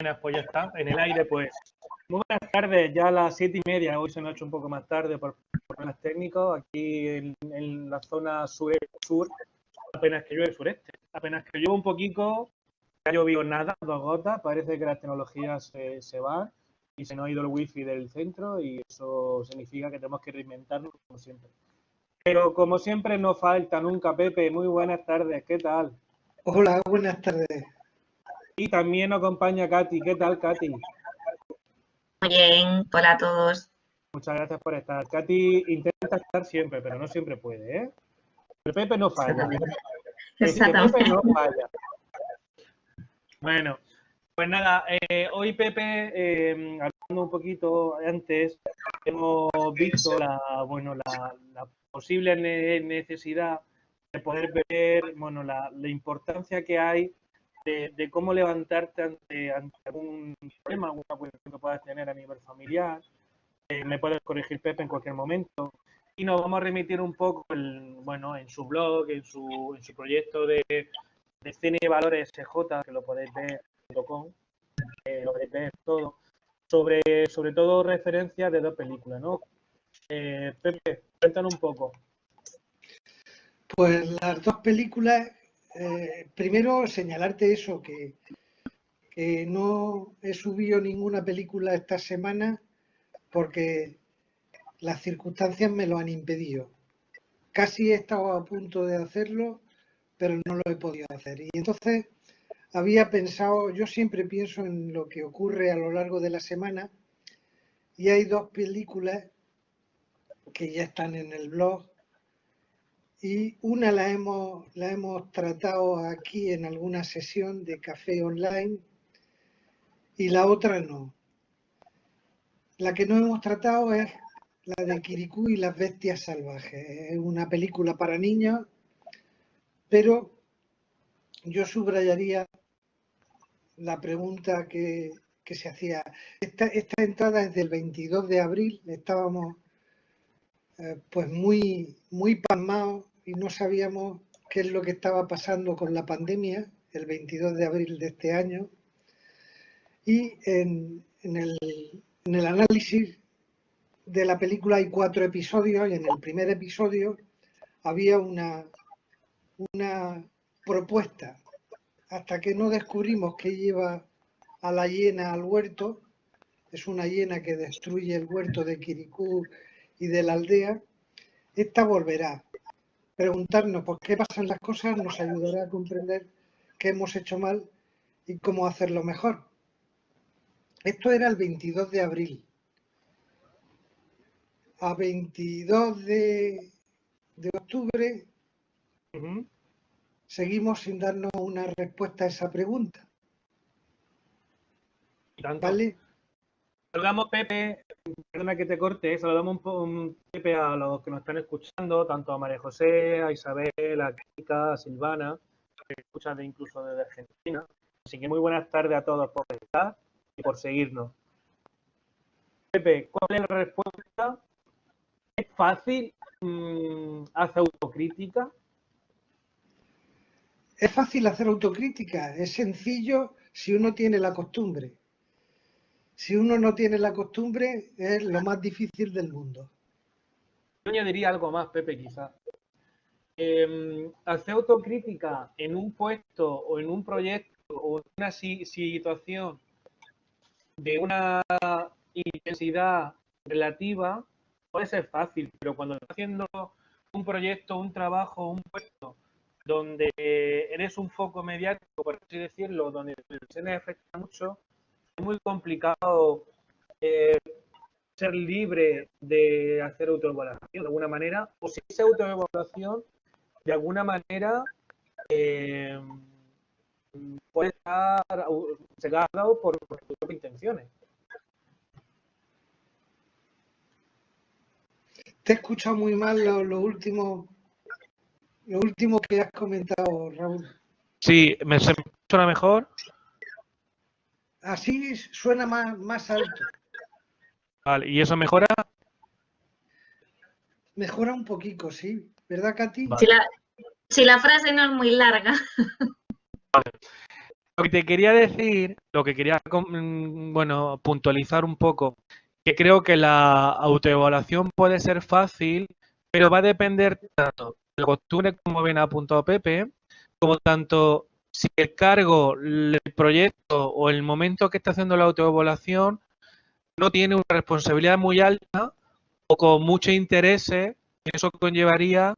Buenas, pues ya está, en el aire, pues. Muy buenas tardes, ya a las 7:30, hoy se nos ha hecho un poco más tarde por problemas técnicos, aquí en la zona sur, apenas que llueve, sureste, apenas que llueve un poquito, no ha llovido nada, 2 gotas, parece que las tecnologías se van y se nos ha ido el wifi del centro y eso significa que tenemos que reinventarnos como siempre. Pero como siempre no falta nunca, Pepe, muy buenas tardes, ¿qué tal? Hola, buenas tardes. Y también nos acompaña Katy, ¿qué tal, Katy? Muy bien, hola a todos. Muchas gracias por estar. Katy intenta estar siempre, pero no siempre puede, ¿eh? El Pepe no falla. Este Pepe no falla. Bueno, pues nada, hoy Pepe, hablando un poquito antes, hemos visto la posible necesidad de poder ver, bueno, la importancia que hay de cómo levantarte ante algún problema, alguna cuestión que puedas tener a nivel familiar. Me puedes corregir, Pepe, en cualquier momento. Y nos vamos a remitir un poco, en su blog, en su proyecto de Cine y Valores SJ, que lo podéis ver, lo podéis ver todo, sobre todo referencias de 2 películas, ¿no? Pepe, cuéntanos un poco. Pues las 2 películas, primero señalarte eso, que no he subido ninguna película esta semana porque las circunstancias me lo han impedido. Casi he estado a punto de hacerlo, pero no lo he podido hacer. Y entonces había pensado, yo siempre pienso en lo que ocurre a lo largo de la semana, y hay 2 películas que ya están en el blog, y una la hemos tratado aquí en alguna sesión de café online y la otra no. La que no hemos tratado es la de Kirikou y las bestias salvajes. Es una película para niños, pero yo subrayaría la pregunta que se hacía. Esta entrada es del 22 de abril, estábamos pues muy pasmados y no sabíamos qué es lo que estaba pasando con la pandemia el 22 de abril de este año. Y en el análisis de la película hay 4 episodios y en el primer episodio había una propuesta. Hasta que no descubrimos qué lleva a la hiena al huerto, es una hiena que destruye el huerto de Kirikou y de la aldea, esta volverá. Preguntarnos por qué pasan las cosas nos ayudará a comprender qué hemos hecho mal y cómo hacerlo mejor. Esto era el 22 de abril. A 22 de octubre seguimos sin darnos una respuesta a esa pregunta. ¿Vale? Saludamos, Pepe, perdona que te corte, saludamos Pepe, a los que nos están escuchando, tanto a María José, a Isabel, a Kika, a Silvana, que escuchan incluso desde Argentina. Así que muy buenas tardes a todos por estar y por seguirnos. Pepe, ¿cuál es la respuesta? ¿Es fácil hacer autocrítica? Es fácil hacer autocrítica, es sencillo si uno tiene la costumbre. Si uno no tiene la costumbre, es lo más difícil del mundo. Yo añadiría algo más, Pepe, quizás. Hacer autocrítica en un puesto o en un proyecto o en una situación de una intensidad relativa puede ser fácil, pero cuando estás haciendo un proyecto, un trabajo, un puesto donde eres un foco mediático, por así decirlo, donde se afecta mucho, es muy complicado ser libre de hacer autoevaluación de alguna manera, o si esa autoevaluación de alguna manera puede estar cegado por tus propias intenciones. Te he escuchado muy mal lo último que has comentado, Raúl. Sí, ¿me suena mejor? Así suena más alto. Vale, ¿y eso mejora? Mejora un poquito, sí. ¿Verdad, Katy? Vale. Si la frase no es muy larga. Lo que te quería decir, lo que quería, bueno, puntualizar un poco, que creo que la autoevaluación puede ser fácil, pero va a depender tanto de la costumbre, como bien ha apuntado Pepe, como tanto si el cargo, el proyecto o el momento que está haciendo la autoevaluación no tiene una responsabilidad muy alta o con muchos intereses, eso conllevaría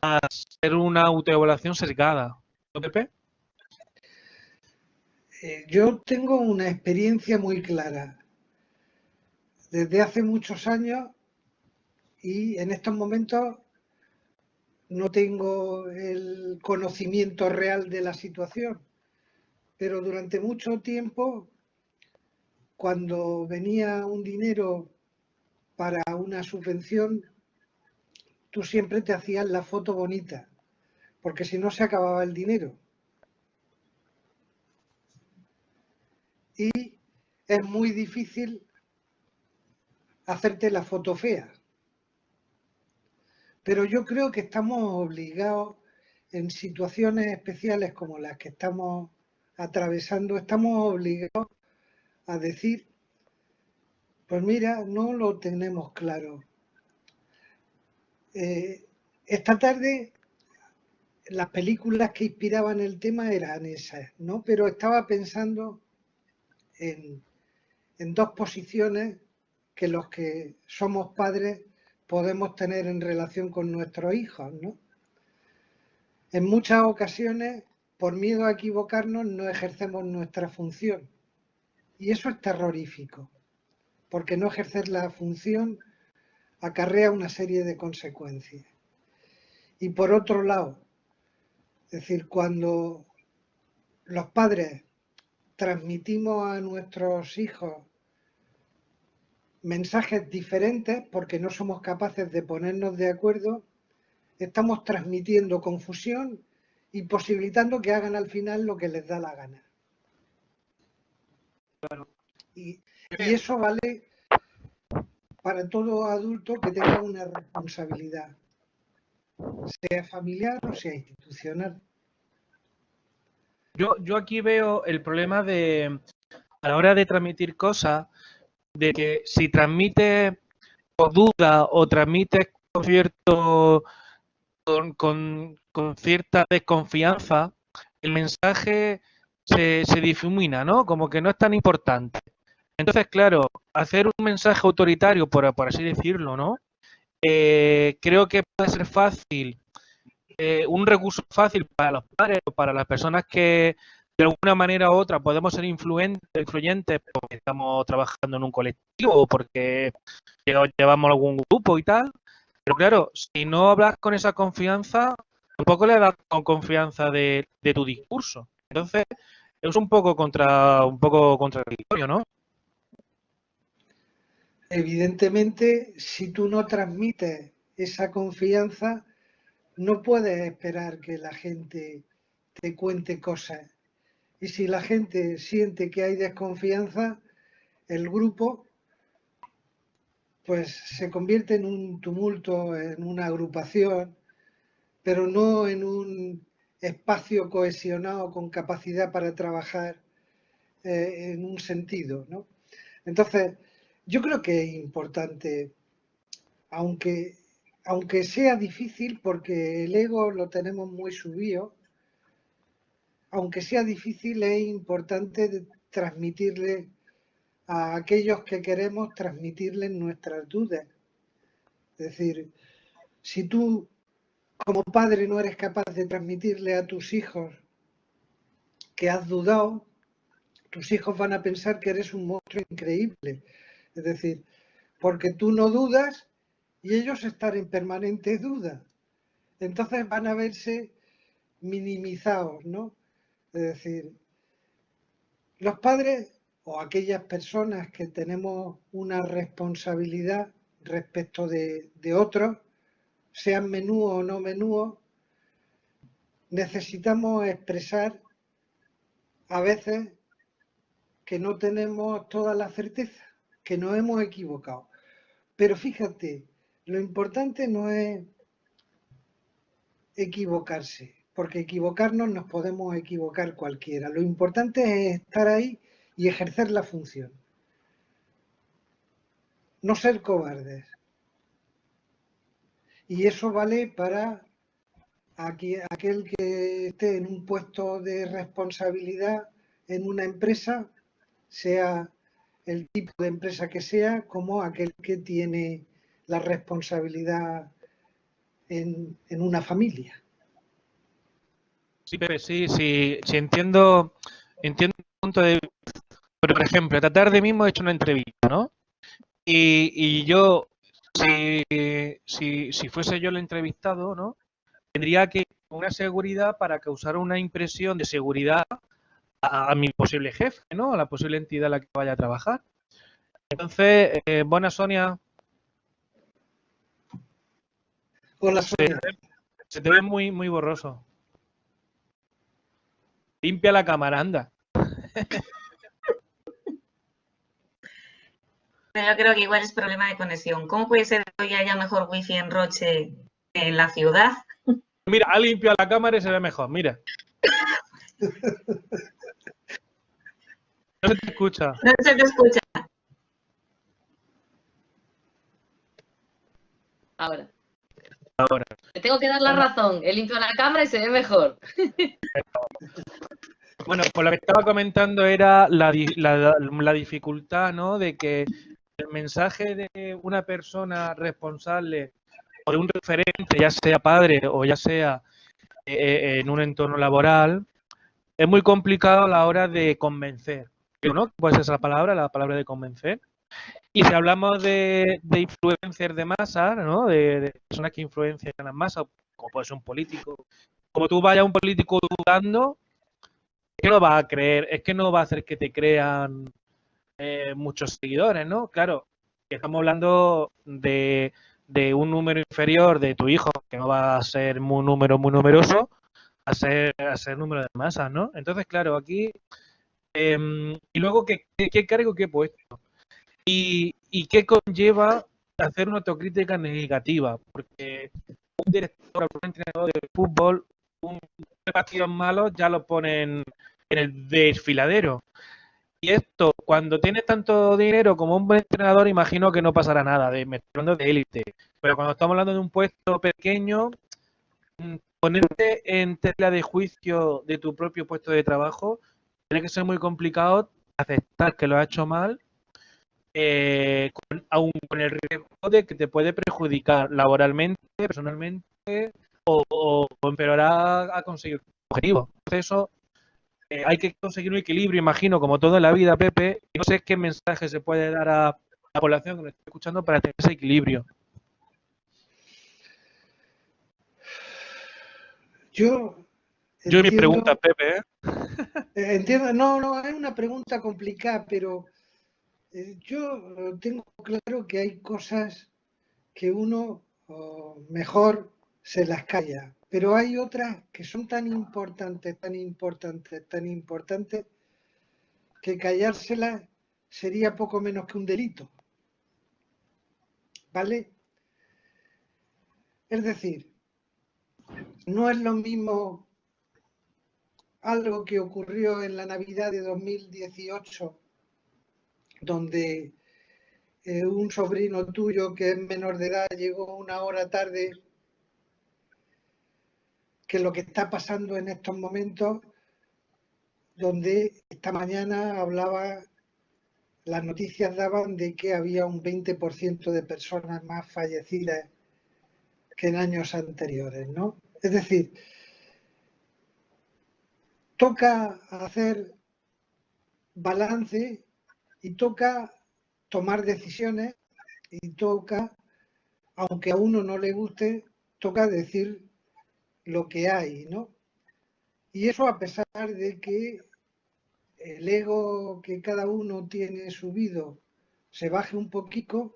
a ser una autoevaluación sesgada. ¿No, Pepe? Yo tengo una experiencia muy clara desde hace muchos años y en estos momentos no tengo el conocimiento real de la situación, pero durante mucho tiempo, cuando venía un dinero para una subvención, tú siempre te hacías la foto bonita, porque si no se acababa el dinero. Y es muy difícil hacerte la foto fea. Pero yo creo que estamos obligados en situaciones especiales como las que estamos atravesando, estamos obligados a decir, pues mira, no lo tenemos claro. Esta tarde las películas que inspiraban el tema eran esas, ¿no? Pero estaba pensando en, en dos posiciones que los que somos padres podemos tener en relación con nuestros hijos, ¿no? En muchas ocasiones, por miedo a equivocarnos, no ejercemos nuestra función. Y eso es terrorífico, porque no ejercer la función acarrea una serie de consecuencias. Y por otro lado, es decir, cuando los padres transmitimos a nuestros hijos mensajes diferentes porque no somos capaces de ponernos de acuerdo, estamos transmitiendo confusión y posibilitando que hagan al final lo que les da la gana. Y eso vale para todo adulto que tenga una responsabilidad, sea familiar o sea institucional. Yo aquí veo el problema de, a la hora de transmitir cosas, de que si transmites con duda o transmites con cierto, con cierta desconfianza, el mensaje se difumina, ¿no? Como que no es tan importante. Entonces, claro, hacer un mensaje autoritario, por así decirlo, ¿no? Creo que puede ser fácil, un recurso fácil para los padres o para las personas que de alguna manera u otra podemos ser influyentes porque estamos trabajando en un colectivo o porque llevamos algún grupo y tal. Pero claro, si no hablas con esa confianza, tampoco le das con confianza de tu discurso. Entonces, es un poco contradictorio, ¿no? Evidentemente, si tú no transmites esa confianza, no puedes esperar que la gente te cuente cosas. Y si la gente siente que hay desconfianza, el grupo pues se convierte en un tumulto, en una agrupación, pero no en un espacio cohesionado con capacidad para trabajar en un sentido, ¿no? Entonces, yo creo que es importante, aunque, aunque sea difícil, porque el ego lo tenemos muy subido, aunque sea difícil, es importante transmitirle a aquellos que queremos transmitirles nuestras dudas. Es decir, si tú como padre no eres capaz de transmitirle a tus hijos que has dudado, tus hijos van a pensar que eres un monstruo increíble. Es decir, porque tú no dudas y ellos están en permanente duda. Entonces van a verse minimizados, ¿no? Es decir, los padres o aquellas personas que tenemos una responsabilidad respecto de otros, sean menúos o no menúos, necesitamos expresar a veces que no tenemos toda la certeza, que nos hemos equivocado. Pero fíjate, lo importante no es equivocarse. porque equivocarnos nos podemos equivocar cualquiera. Lo importante es estar ahí y ejercer la función. No ser cobardes. Y eso vale para aquel que esté en un puesto de responsabilidad en una empresa, sea el tipo de empresa que sea, como aquel que tiene la responsabilidad en una familia. Sí, Pepe, sí, entiendo el punto de vista. Pero, por ejemplo, esta tarde mismo he hecho una entrevista, ¿no? Y yo, si fuese yo el entrevistado, ¿no? Tendría que una seguridad para causar una impresión de seguridad a mi posible jefe, ¿no? A la posible entidad a la que vaya a trabajar. Entonces, buenas, Sonia. Hola, Sonia. Se te ve muy, muy borroso. Limpia la cámara, anda. Yo creo que igual es problema de conexión. ¿Cómo puede ser que hoy haya mejor wifi en Roche que en la ciudad? Mira, ha limpiado la cámara y se ve mejor, mira. No se te escucha. No se te escucha. Ahora. Ahora. Le tengo que dar la razón. He limpiado la cámara y se ve mejor. Bueno, pues lo que estaba comentando era la dificultad, ¿no? De que el mensaje de una persona responsable o de un referente, ya sea padre o ya sea en un entorno laboral, es muy complicado a la hora de convencer, ¿no? Pues esa palabra, la palabra de convencer. Y si hablamos de influencers de masa, ¿no? De personas que influencian a las masas, como puede ser un político, como tú vayas a un político dudando, es que no vas a creer, es que no va a hacer que te crean muchos seguidores, ¿no? Claro, estamos hablando de un número inferior de tu hijo, que no va a ser un número muy numeroso, a ser número de masas, ¿no? Entonces, claro, aquí, y luego, ¿qué cargo, qué puesto? ¿Y qué conlleva hacer una autocrítica negativa? Porque un director, un entrenador de fútbol, un partido malo ya lo ponen en el desfiladero. Y esto, cuando tienes tanto dinero como un buen entrenador, imagino que no pasará nada, me estoy hablando de élite. Pero cuando estamos hablando de un puesto pequeño, ponerte en tela de juicio de tu propio puesto de trabajo, tiene que ser muy complicado aceptar que lo has hecho mal, aún con el riesgo de que te puede perjudicar laboralmente, personalmente o empeorar a conseguir tu objetivo. Entonces eso hay que conseguir un equilibrio, imagino, como todo en la vida, Pepe, y no sé qué mensaje se puede dar a la población que nos está escuchando para tener ese equilibrio. Yo y mi pregunta, Pepe, entiendo, no, es una pregunta complicada, pero yo tengo claro que hay cosas que uno mejor se las calla, pero hay otras que son tan importantes, que callárselas sería poco menos que un delito. ¿Vale? Es decir, no es lo mismo algo que ocurrió en la Navidad de 2018, donde un sobrino tuyo que es menor de edad llegó una hora tarde, que lo que está pasando en estos momentos, donde esta mañana las noticias daban de que había un 20% de personas más fallecidas que en años anteriores, ¿no? Es decir, toca hacer balance y toca tomar decisiones y toca, aunque a uno no le guste, toca decir lo que hay, ¿no? Y eso a pesar de que el ego que cada uno tiene subido se baje un poquito,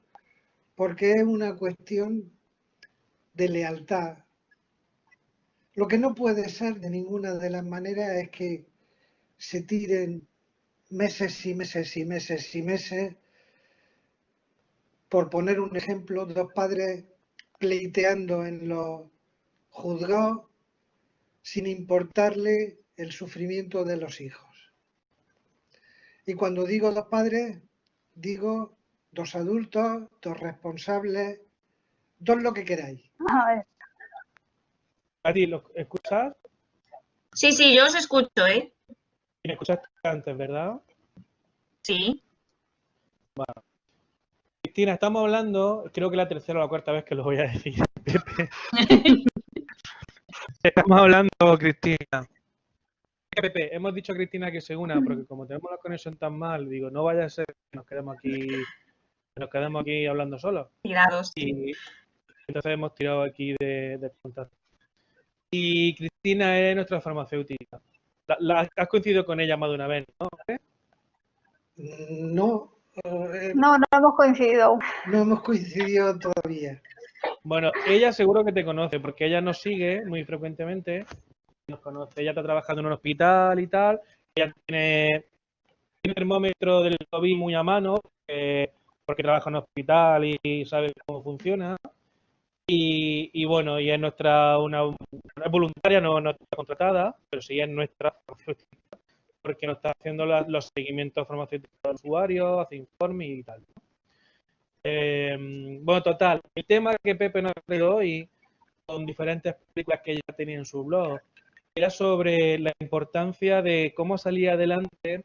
porque es una cuestión de lealtad. Lo que no puede ser de ninguna de las maneras es que se tiren meses y meses y meses y meses, por poner un ejemplo, dos padres pleiteando en los juzgados sin importarle el sufrimiento de los hijos. Y cuando digo dos padres, digo dos adultos, dos responsables, dos lo que queráis. A ver, ¿A ti lo escuchas? Sí, sí, yo os escucho, ¿eh? Y me escuchaste antes, ¿verdad? Sí. Cristina, estamos hablando, creo que la tercera o la cuarta vez que lo voy a decir, Pepe. Estamos hablando, Cristina. Pepe, hemos dicho a Cristina que se una, porque como tenemos la conexión tan mal, digo, no vaya a ser que nos quedemos aquí hablando solos. Tirados. Y entonces hemos tirado aquí de contacto. Y Cristina es nuestra farmacéutica. Has coincidido con ella más de una vez, ¿no? No, no hemos coincidido aún. no hemos coincidido todavía. Bueno, ella seguro que te conoce, porque ella nos sigue muy frecuentemente. Nos conoce, ella está trabajando en un hospital y tal. Ella tiene un termómetro del COVID muy a mano, porque trabaja en un hospital y sabe cómo funciona. Y bueno, y es es voluntaria, no está contratada, pero sí es nuestra farmacéutica, porque nos está haciendo los seguimientos farmacéuticos de usuarios, hace informes y tal. Bueno, total, el tema que Pepe nos trajo hoy, con diferentes películas que ella tenía en su blog, era sobre la importancia de cómo salir adelante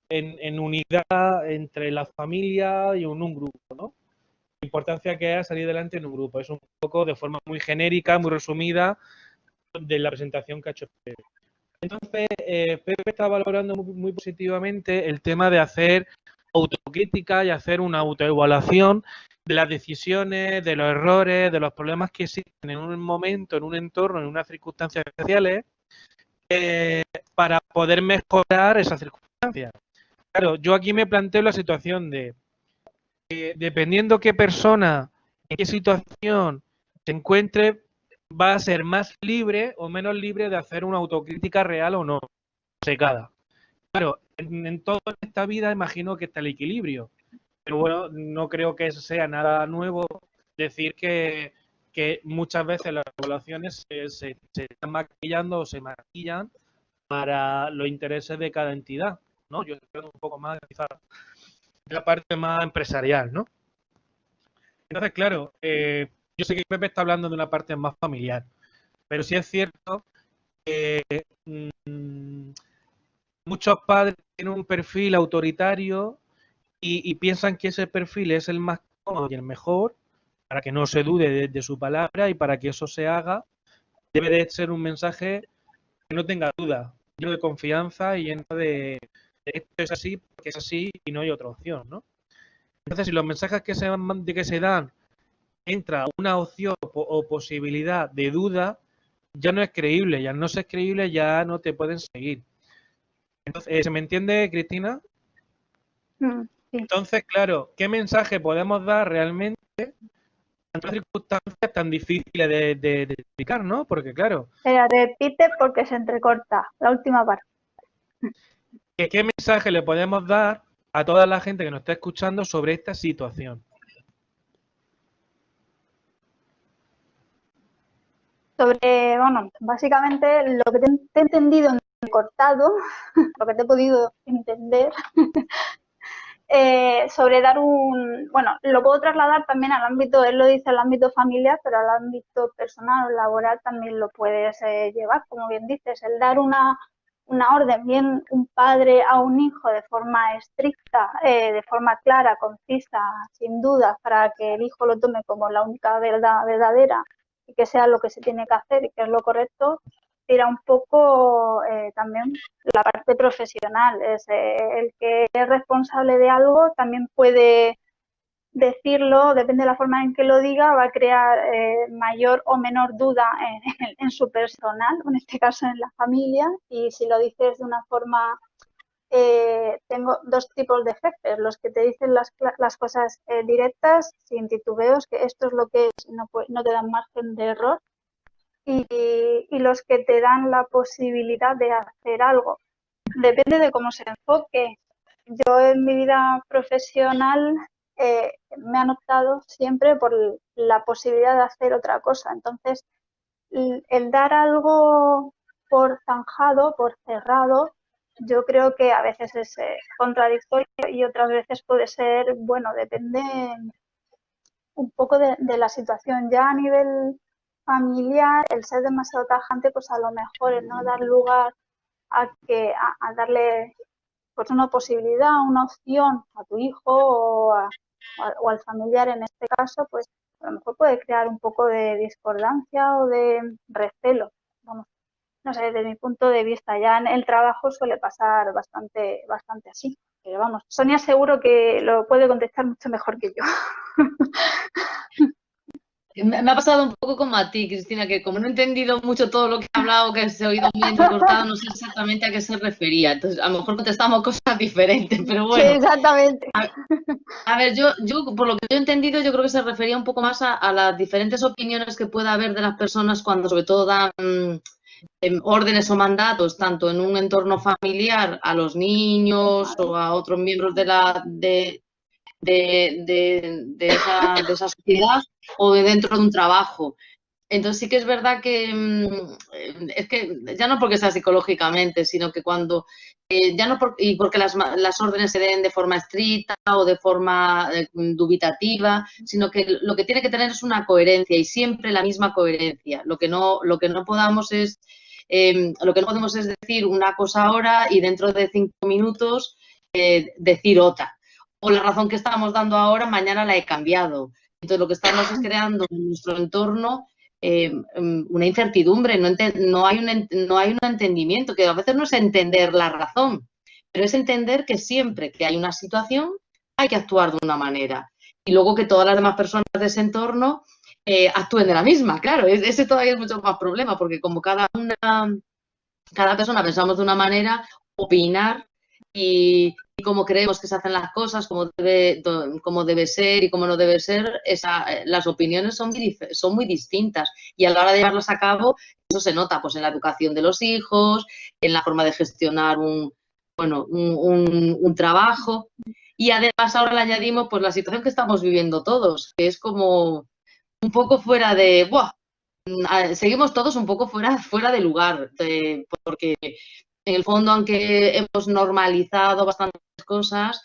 en unidad entre la familia y un grupo, ¿no? La importancia que es salir adelante en un grupo. Es un poco de forma muy genérica, muy resumida, de la presentación que ha hecho Pepe. Entonces, Pepe está valorando muy positivamente el tema de hacer autocrítica y hacer una autoevaluación de las decisiones, de los errores, de los problemas que existen en un momento, en un entorno, en unas circunstancias especiales, para poder mejorar esas circunstancias. Claro, yo aquí me planteo la situación de dependiendo qué persona, en qué situación se encuentre, va a ser más libre o menos libre de hacer una autocrítica real o no, secada. Claro, en toda esta vida imagino que está el equilibrio, pero bueno, no creo que sea nada nuevo decir que muchas veces las evaluaciones se están maquillando o se maquillan para los intereses de cada entidad, ¿no? Yo estoy un poco más quizás de la parte más empresarial, ¿no? Entonces, claro, yo sé que Pepe está hablando de una parte más familiar, pero sí es cierto que muchos padres tienen un perfil autoritario y piensan que ese perfil es el más cómodo y el mejor para que no se dude de su palabra y para que eso se haga, debe de ser un mensaje que no tenga duda, lleno de confianza y lleno de esto es así porque es así y no hay otra opción, ¿no? Entonces, si los mensajes que se dan entra una opción o posibilidad de duda, ya no es creíble, ya no es creíble, ya no te pueden seguir. Entonces, ¿se me entiende, Cristina? Sí. Entonces, claro, ¿qué mensaje podemos dar realmente ante circunstancias tan difíciles de explicar, ¿no? Porque, claro, Repite porque se entrecorta la última parte. ¿qué mensaje le podemos dar a toda la gente que nos está escuchando sobre esta situación? Bueno, básicamente lo que te he entendido en el cortado, lo que te he podido entender, sobre dar bueno, lo puedo trasladar también al ámbito, él lo dice al ámbito familiar, pero al ámbito personal o laboral también lo puedes llevar, como bien dices, el dar una orden, bien un padre a un hijo de forma estricta, de forma clara, concisa, sin dudas, para que el hijo lo tome como la única verdad verdadera y que sea lo que se tiene que hacer y que es lo correcto, tira un poco también la parte profesional. Es el que es responsable de algo también puede decirlo, depende de la forma en que lo diga, va a crear mayor o menor duda en su personal, en este caso en la familia, y si lo dices de una forma, tengo dos tipos de jefes, los que te dicen las cosas directas, sin titubeos, que esto es lo que es, no te dan margen de error, y los que te dan la posibilidad de hacer algo. Depende de cómo se enfoque. Yo en mi vida profesional me han optado siempre por la posibilidad de hacer otra cosa. Entonces, el dar algo por zanjado, por cerrado, yo creo que a veces es contradictorio y otras veces puede ser, bueno, depende un poco de la situación. Ya a nivel familiar, el ser demasiado tajante, pues a lo mejor el no dar lugar a darle pues una posibilidad, una opción a tu hijo o al familiar en este caso, pues a lo mejor puede crear un poco de discordancia o de recelo. Vamos, no sé, desde mi punto de vista, ya en el trabajo suele pasar bastante así. Pero vamos, Sonia seguro que lo puede contestar mucho mejor que yo. Me ha pasado un poco como a ti, Cristina, que como no he entendido mucho todo lo que he hablado, que se ha oído muy entrecortado, no sé exactamente a qué se refería. Entonces, a lo mejor contestamos cosas diferentes, pero Sí, bueno. exactamente. A ver, yo, por lo que yo he entendido, yo creo que se refería un poco más a las diferentes opiniones que pueda haber de las personas cuando sobre todo dan órdenes o mandatos, tanto en un entorno familiar a los niños o a otros miembros de esa sociedad o de dentro de un trabajo. Entonces sí que es verdad que es que ya no porque sea psicológicamente, sino que cuando ya no y porque las órdenes se den de forma estricta o de forma dubitativa, sino que lo que tiene que tener es una coherencia y siempre la misma coherencia. Lo que no podemos es lo que no podemos es decir una cosa ahora y dentro de 5 minutos decir otra. O la razón que estamos dando ahora, mañana la he cambiado. Entonces, lo que estamos es creando en nuestro entorno una incertidumbre, no hay un entendimiento, que a veces no es entender la razón, pero es entender que siempre que hay una situación hay que actuar de una manera. Y luego que todas las demás personas de ese entorno actúen de la misma, claro, ese todavía es mucho más problema, porque como cada persona pensamos de una manera, opinar y cómo creemos que se hacen las cosas, cómo debe ser y cómo no debe ser, las opiniones son muy distintas y a la hora de llevarlas a cabo eso se nota pues en la educación de los hijos, en la forma de gestionar un trabajo y además ahora le añadimos pues la situación que estamos viviendo todos, que es como un poco fuera de... ¡buah! Seguimos todos un poco fuera de lugar, porque en el fondo, aunque hemos normalizado bastantes cosas,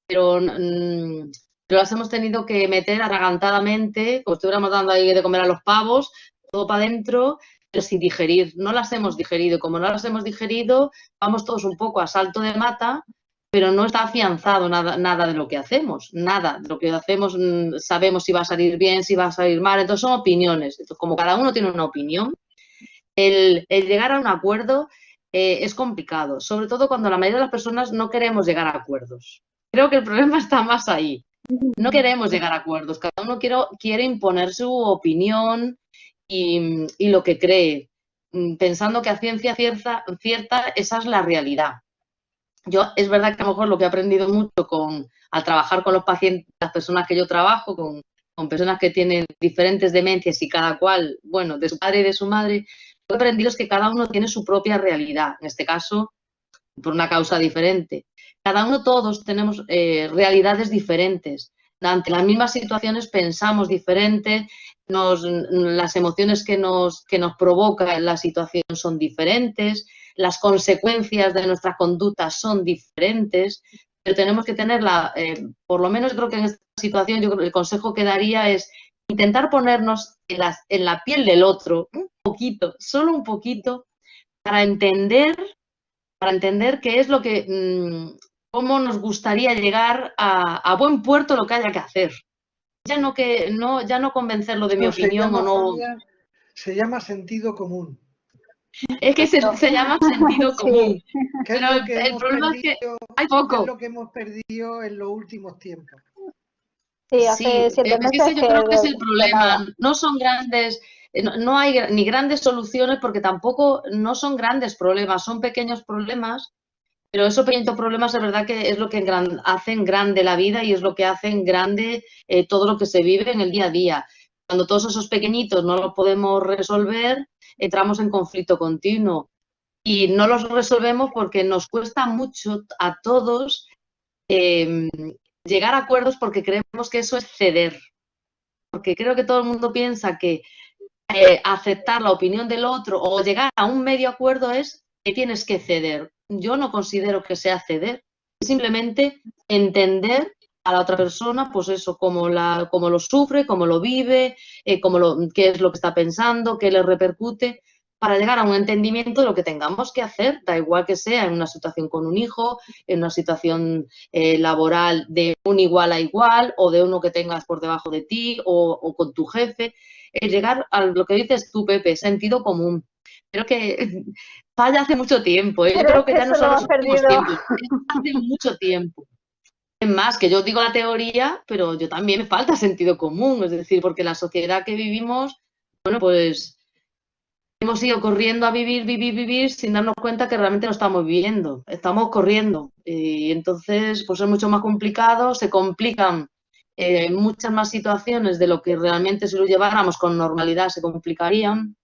pero las hemos tenido que meter atragantadamente, como si estuviéramos dando ahí de comer a los pavos, todo para adentro, pero sin digerir. No las hemos digerido. Como no las hemos digerido, vamos todos un poco a salto de mata, pero no está afianzado nada de lo que hacemos. Nada de lo que hacemos sabemos si va a salir bien, si va a salir mal. Entonces son opiniones. Entonces, como cada uno tiene una opinión, el llegar a un acuerdo es complicado, sobre todo cuando la mayoría de las personas no queremos llegar a acuerdos. Creo que el problema está más ahí. No queremos llegar a acuerdos, cada uno quiere imponer su opinión y lo que cree, pensando que a ciencia cierta esa es la realidad. Yo es verdad que a lo mejor lo que he aprendido mucho al trabajar con los pacientes, las personas que yo trabajo, con personas que tienen diferentes demencias y cada cual, bueno, de su padre y de su madre, lo que he aprendido es que cada uno tiene su propia realidad, en este caso, por una causa diferente. Cada uno, todos tenemos realidades diferentes. Ante las mismas situaciones pensamos diferente, las emociones que nos provoca la situación son diferentes, las consecuencias de nuestras conductas son diferentes, pero tenemos que tenerla, por lo menos creo que en esta situación, yo creo que el consejo que daría es intentar ponernos en la piel del otro, un poquito, solo un poquito, para entender qué es lo que, cómo nos gustaría llegar a buen puerto lo que haya que hacer. Ya no convencerlo de mi opinión o no. Se llama sentido común. Es que se llama sentido común. Sí. Pero el problema es que hay poco. Es lo que hemos perdido en los últimos tiempos. Sí, hace 7 meses yo creo que es el problema. No son grandes, no hay ni grandes soluciones porque tampoco no son grandes problemas, son pequeños problemas, pero esos pequeños problemas es verdad que es lo que hacen grande la vida y es lo que hacen grande todo lo que se vive en el día a día. Cuando todos esos pequeñitos no los podemos resolver, entramos en conflicto continuo y no los resolvemos porque nos cuesta mucho a todos llegar a acuerdos porque creemos que eso es ceder. Porque creo que todo el mundo piensa que aceptar la opinión del otro o llegar a un medio acuerdo es que tienes que ceder. Yo no considero que sea ceder, simplemente entender a la otra persona, pues eso, cómo lo sufre, cómo lo vive, qué es lo que está pensando, qué le repercute, para llegar a un entendimiento de lo que tengamos que hacer, da igual que sea en una situación con un hijo, en una situación laboral de un igual a igual o de uno que tengas por debajo de ti o con tu jefe. Llegar a lo que dices tú, Pepe, sentido común. Creo que falla hace mucho tiempo, ¿eh? Yo Pero creo es que que ya no eso son lo los ha últimos perdido. tiempos, es hace mucho tiempo. Es más, que yo digo la teoría, pero yo también me falta sentido común, es decir, porque la sociedad que vivimos, bueno, pues hemos ido corriendo a vivir, vivir, vivir sin darnos cuenta que realmente no estamos viviendo, estamos corriendo. Y entonces, pues es mucho más complicado, se complican muchas más situaciones de lo que realmente si lo lleváramos con normalidad se complicarían.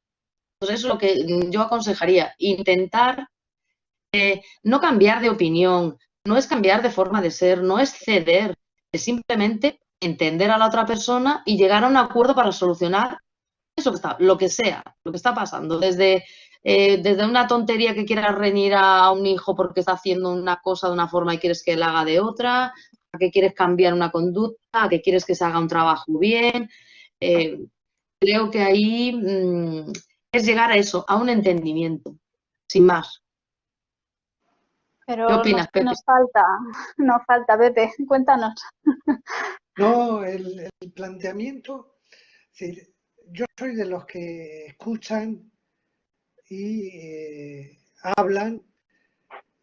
Pues eso es lo que yo aconsejaría, intentar no cambiar de opinión, no es cambiar de forma de ser, no es ceder, es simplemente entender a la otra persona y llegar a un acuerdo para solucionar eso que está, lo que sea, lo que está pasando, desde una tontería que quieras reñir a un hijo porque está haciendo una cosa de una forma y quieres que él haga de otra, a que quieres cambiar una conducta, a que quieres que se haga un trabajo bien. Eh, Creo que ahí es llegar a eso, a un entendimiento, sin más. ¿Qué Pero opinas, Pepe? nos falta, Pepe, cuéntanos. No, el planteamiento, es decir, yo soy de los que escuchan y hablan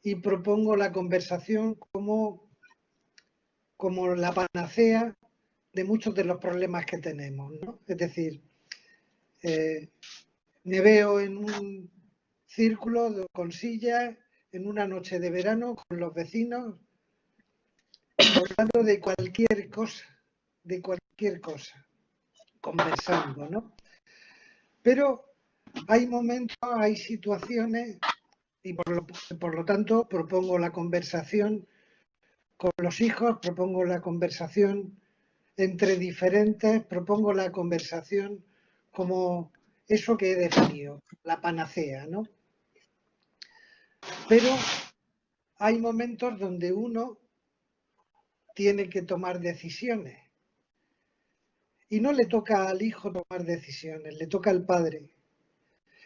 y propongo la conversación como la panacea de muchos de los problemas que tenemos, ¿no? Es decir, me veo en un círculo con sillas, en una noche de verano, con los vecinos, hablando de cualquier cosa, conversando, ¿no? Pero hay momentos, hay situaciones, y por lo tanto propongo la conversación con los hijos, propongo la conversación entre diferentes, propongo la conversación como eso que he definido, la panacea, ¿no? Pero hay momentos donde uno tiene que tomar decisiones y no le toca al hijo tomar decisiones, le toca al padre.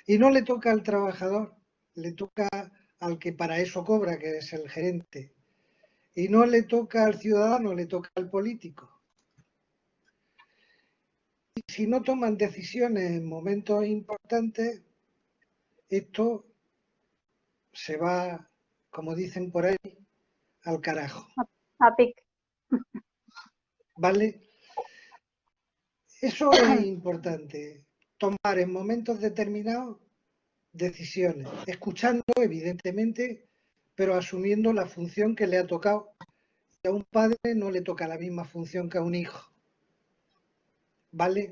Y no le toca al trabajador, le toca al que para eso cobra, que es el gerente. Y no le toca al ciudadano, le toca al político. Y si no toman decisiones en momentos importantes, esto se va, como dicen por ahí, al carajo. A pic. ¿Vale? Eso es importante, tomar en momentos determinados decisiones, escuchando evidentemente, pero asumiendo la función que le ha tocado. Y a un padre no le toca la misma función que a un hijo. ¿Vale?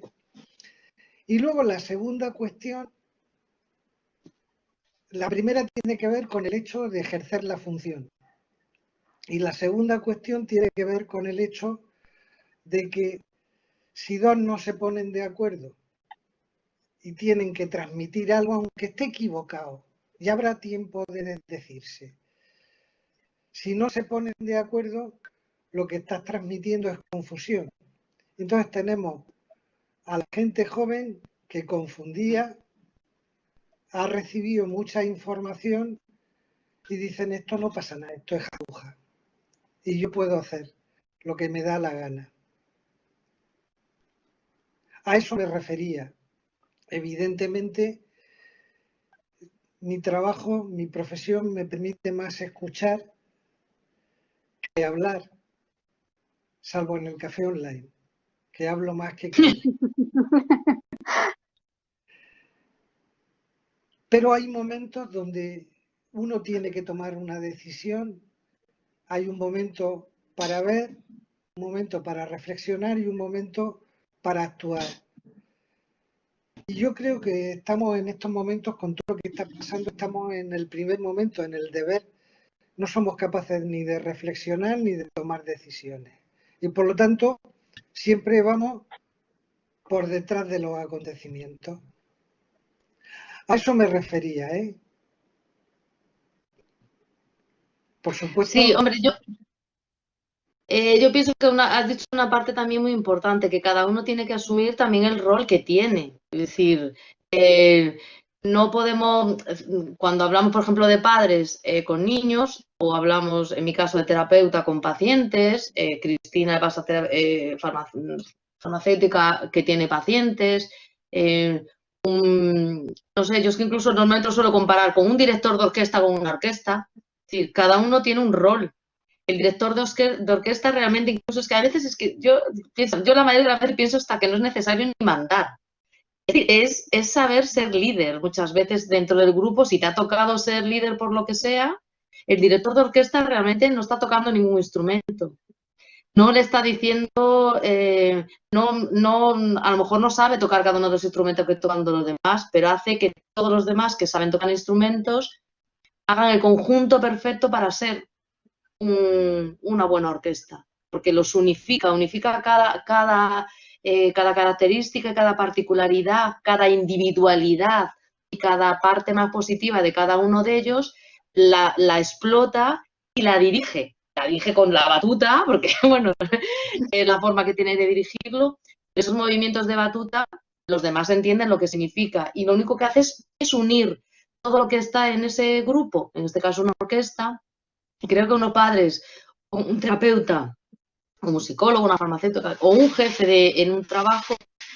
Y luego la segunda cuestión, la primera tiene que ver con el hecho de ejercer la función. Y la segunda cuestión tiene que ver con el hecho de que si dos no se ponen de acuerdo y tienen que transmitir algo, aunque esté equivocado, ya habrá tiempo de decirse. Si no se ponen de acuerdo, lo que estás transmitiendo es confusión. Entonces tenemos a la gente joven que confundía, ha recibido mucha información y dicen esto no pasa nada, esto es jauja. Y yo puedo hacer lo que me da la gana. A eso me refería. Evidentemente, mi trabajo, mi profesión me permite más escuchar que hablar, salvo en el café online, que hablo más que cable. Pero hay momentos donde uno tiene que tomar una decisión, hay un momento para ver, un momento para reflexionar y un momento para actuar. Y yo creo que estamos en estos momentos, con todo lo que está pasando, estamos en el primer momento, en el deber. No somos capaces ni de reflexionar ni de tomar decisiones. Y por lo tanto, siempre vamos por detrás de los acontecimientos. A eso me refería, ¿eh? Por supuesto. Sí, hombre, yo pienso que has dicho una parte también muy importante, que cada uno tiene que asumir también el rol que tiene. Es decir, no podemos, cuando hablamos, por ejemplo, de padres con niños, o hablamos, en mi caso, de terapeuta con pacientes, Cristina pasa farmacéutica que tiene pacientes, no sé, yo es que incluso normalmente lo suelo comparar con un director de orquesta con una orquesta. Es decir, cada uno tiene un rol. El director de orquesta realmente, incluso es que a veces es que yo la mayoría de las veces pienso hasta que no es necesario ni mandar. Es decir, es saber ser líder. Muchas veces dentro del grupo, si te ha tocado ser líder por lo que sea, el director de orquesta realmente no está tocando ningún instrumento. No le está diciendo, a lo mejor no sabe tocar cada uno de los instrumentos que tocan los demás, pero hace que todos los demás que saben tocar instrumentos hagan el conjunto perfecto para ser una buena orquesta, porque los unifica cada característica, cada particularidad, cada individualidad y cada parte más positiva de cada uno de ellos, la explota y la dirige. La dirige con la batuta, porque bueno, es la forma que tiene de dirigirlo. Esos movimientos de batuta, los demás entienden lo que significa y lo único que hace es unir todo lo que está en ese grupo, en este caso una orquesta. Y creo que unos padres, un terapeuta, un psicólogo, una farmacéutica o un jefe en un trabajo,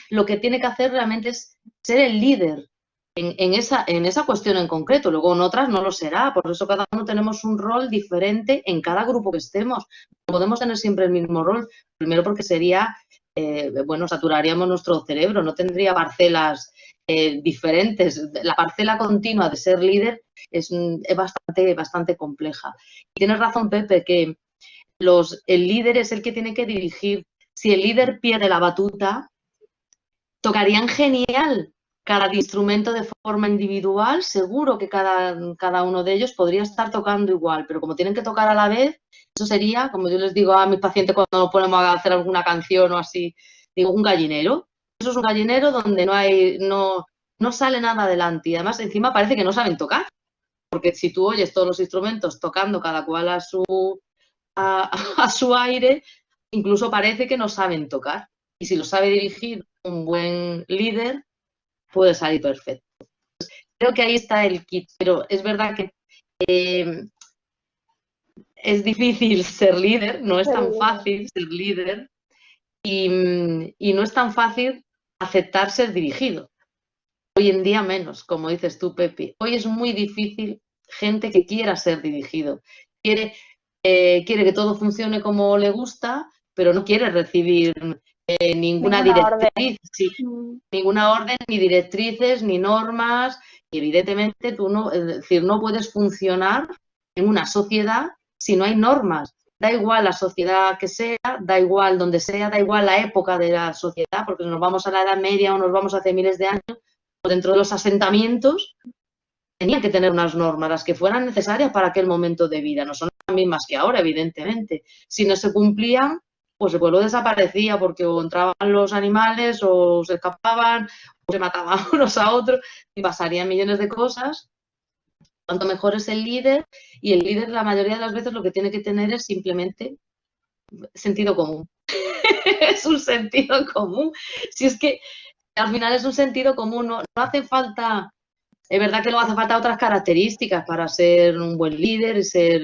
lo que tiene que hacer realmente es ser el líder en esa cuestión en concreto. Luego en otras no lo será, por eso cada uno tenemos un rol diferente en cada grupo que estemos. No podemos tener siempre el mismo rol, primero porque sería, saturaríamos nuestro cerebro, no tendría parcelas diferentes. La parcela continua de ser líder es bastante compleja. Y tienes razón, Pepe, que el líder es el que tiene que dirigir. Si el líder pierde la batuta, tocarían genial cada instrumento de forma individual, seguro que cada uno de ellos podría estar tocando igual, pero como tienen que tocar a la vez, eso sería, como yo les digo a mis pacientes cuando nos ponemos a hacer alguna canción o así, digo, un gallinero. Eso es un gallinero donde no sale nada adelante y además encima parece que no saben tocar, porque si tú oyes todos los instrumentos tocando cada cual a su aire, incluso parece que no saben tocar. Y si lo sabe dirigir un buen líder, puede salir perfecto. Creo que ahí está el kit, pero es verdad que es difícil ser líder, no es tan fácil ser líder y no es tan fácil aceptar ser dirigido. Hoy en día menos, como dices tú, Pepi. Hoy es muy difícil gente que quiera ser dirigido. Quiere que todo funcione como le gusta, pero no quiere recibir ninguna directriz, ninguna orden, ni directrices, ni normas. Y evidentemente tú no puedes funcionar en una sociedad si no hay normas. Da igual la sociedad que sea, da igual donde sea, da igual la época de la sociedad, porque nos vamos a la Edad Media o nos vamos hace miles de años, dentro de los asentamientos tenían que tener unas normas, las que fueran necesarias para aquel momento de vida. No son las mismas que ahora, evidentemente. Si no se cumplían, pues el pueblo desaparecía porque o entraban los animales o se escapaban o se mataban unos a otros y pasarían millones de cosas. Cuanto mejor es el líder, y el líder la mayoría de las veces lo que tiene que tener es simplemente sentido común. Es un sentido común. Si es que al final es un sentido común, no hace falta. Es verdad que no hace falta otras características para ser un buen líder,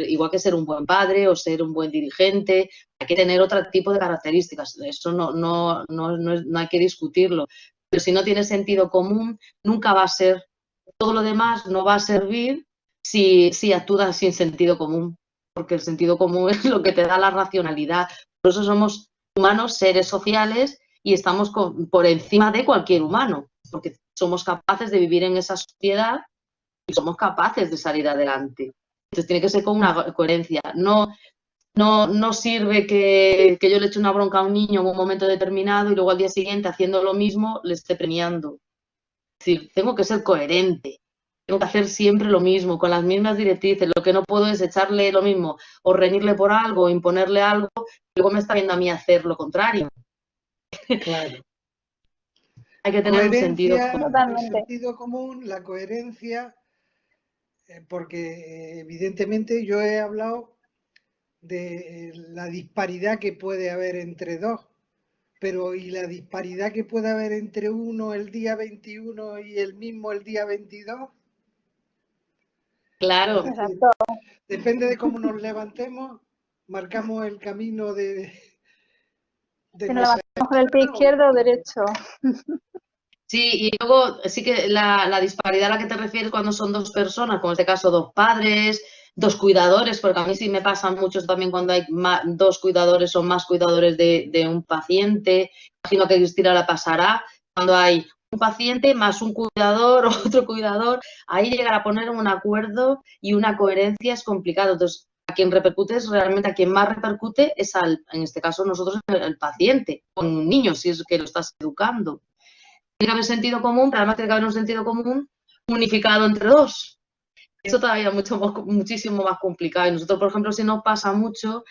igual que ser un buen padre o ser un buen dirigente. Hay que tener otro tipo de características. Eso no hay que discutirlo. Pero si no tiene sentido común, nunca va a ser. Todo lo demás no va a servir si actúas sin sentido común. Porque el sentido común es lo que te da la racionalidad. Por eso somos humanos, seres sociales, y estamos por encima de cualquier humano. Porque somos capaces de vivir en esa sociedad y somos capaces de salir adelante. Entonces tiene que ser con una coherencia. No sirve que yo le eche una bronca a un niño en un momento determinado y luego al día siguiente, haciendo lo mismo, le esté premiando. Es decir, tengo que ser coherente. Tengo que hacer siempre lo mismo, con las mismas directrices. Lo que no puedo es echarle lo mismo o reñirle por algo, o imponerle algo, y luego me está viendo a mí hacer lo contrario. Claro. Hay que tener un sentido Coherencia, común. el Totalmente. sentido común, la coherencia, porque evidentemente yo he hablado de la disparidad que puede haber entre dos, pero ¿y la disparidad que puede haber entre uno el día 21 y el mismo el día 22? Claro, Exacto. Depende de cómo nos levantemos, marcamos el camino de Si nos nuestra levantamos con el pie izquierdo o derecho. sí, y luego sí que la disparidad a la que te refieres cuando son dos personas, como en este caso dos padres, dos cuidadores, porque a mí sí me pasa mucho también cuando hay dos cuidadores o más cuidadores de un paciente. Imagino que a Cristina la pasará, cuando hay un paciente más un cuidador o otro cuidador, ahí llegar a poner un acuerdo y una coherencia es complicado. Entonces, a quien repercute es realmente, a quien más repercute es en este caso nosotros, el paciente, con un niño, si es que lo estás educando. Tiene que haber sentido común, pero además tiene que haber un sentido común unificado entre dos. Eso todavía es muchísimo más complicado. Y nosotros, por ejemplo, sí nos pasa mucho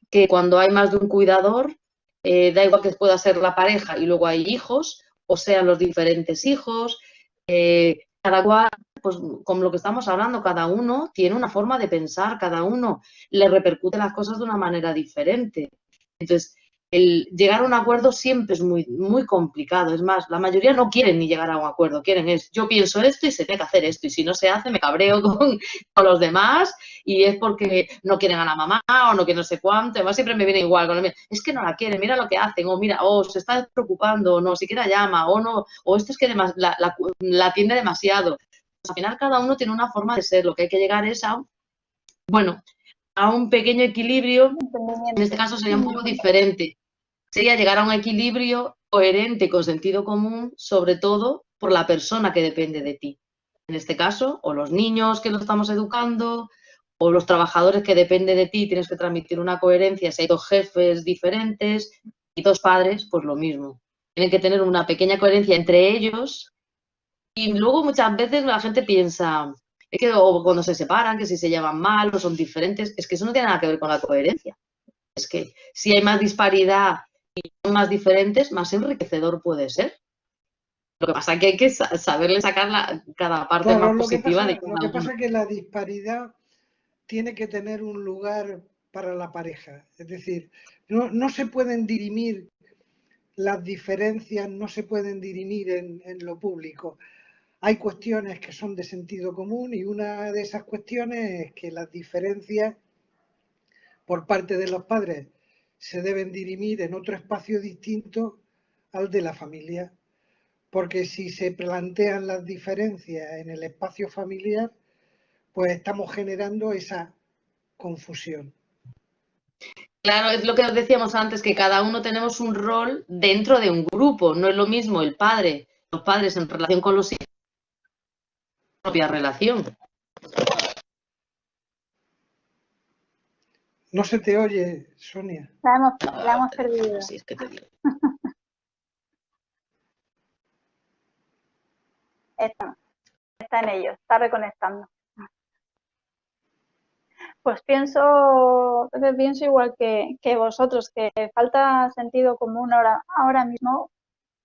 que cuando hay más de un cuidador, da igual que pueda ser la pareja y luego hay hijos, o sean los diferentes hijos, cada cual, pues como lo que estamos hablando, cada uno tiene una forma de pensar, cada uno le repercute las cosas de una manera diferente. Entonces, el llegar a un acuerdo siempre es muy, muy complicado. Es más, la mayoría no quieren ni llegar a un acuerdo. Quieren es, yo pienso esto y se tiene que hacer esto. Y si no se hace, me cabreo con los demás y es porque no quieren a la mamá o no quieren no sé cuánto. Además, siempre me viene igual. Es que no la quieren, mira lo que hacen. O mira, o se está preocupando, o no, siquiera llama, o no. O esto es que la atiende demasiado. Pues, al final, cada uno tiene una forma de ser. Lo que hay que llegar es bueno, a un pequeño equilibrio. En este caso sería un poco diferente. Sería llegar a un equilibrio coherente con sentido común, sobre todo por la persona que depende de ti. En este caso, o los niños que lo estamos educando, o los trabajadores que dependen de ti, tienes que transmitir una coherencia. Si hay dos jefes diferentes y dos padres, pues lo mismo. Tienen que tener una pequeña coherencia entre ellos. Y luego muchas veces la gente piensa, es que o cuando se separan, que si se llevan mal o son diferentes, es que eso no tiene nada que ver con la coherencia. Es que si hay más disparidad y son más diferentes, más enriquecedor puede ser. Lo que pasa es que hay que saberle sacar cada parte Claro, más positiva de lo cada que uno. pasa es que la disparidad tiene que tener un lugar para la pareja. Es decir, no se pueden dirimir las diferencias, no se pueden dirimir en lo público. Hay cuestiones que son de sentido común y una de esas cuestiones es que las diferencias por parte de los padres se deben dirimir en otro espacio distinto al de la familia. Porque si se plantean las diferencias en el espacio familiar, pues estamos generando esa confusión. Claro, es lo que os decíamos antes, que cada uno tenemos un rol dentro de un grupo. No es lo mismo los padres en relación con los hijos, propia relación. No se te oye, Sonia. La hemos perdido. Así es que te digo. Está en ello, está reconectando. Pues pienso igual que vosotros, que falta sentido común ahora mismo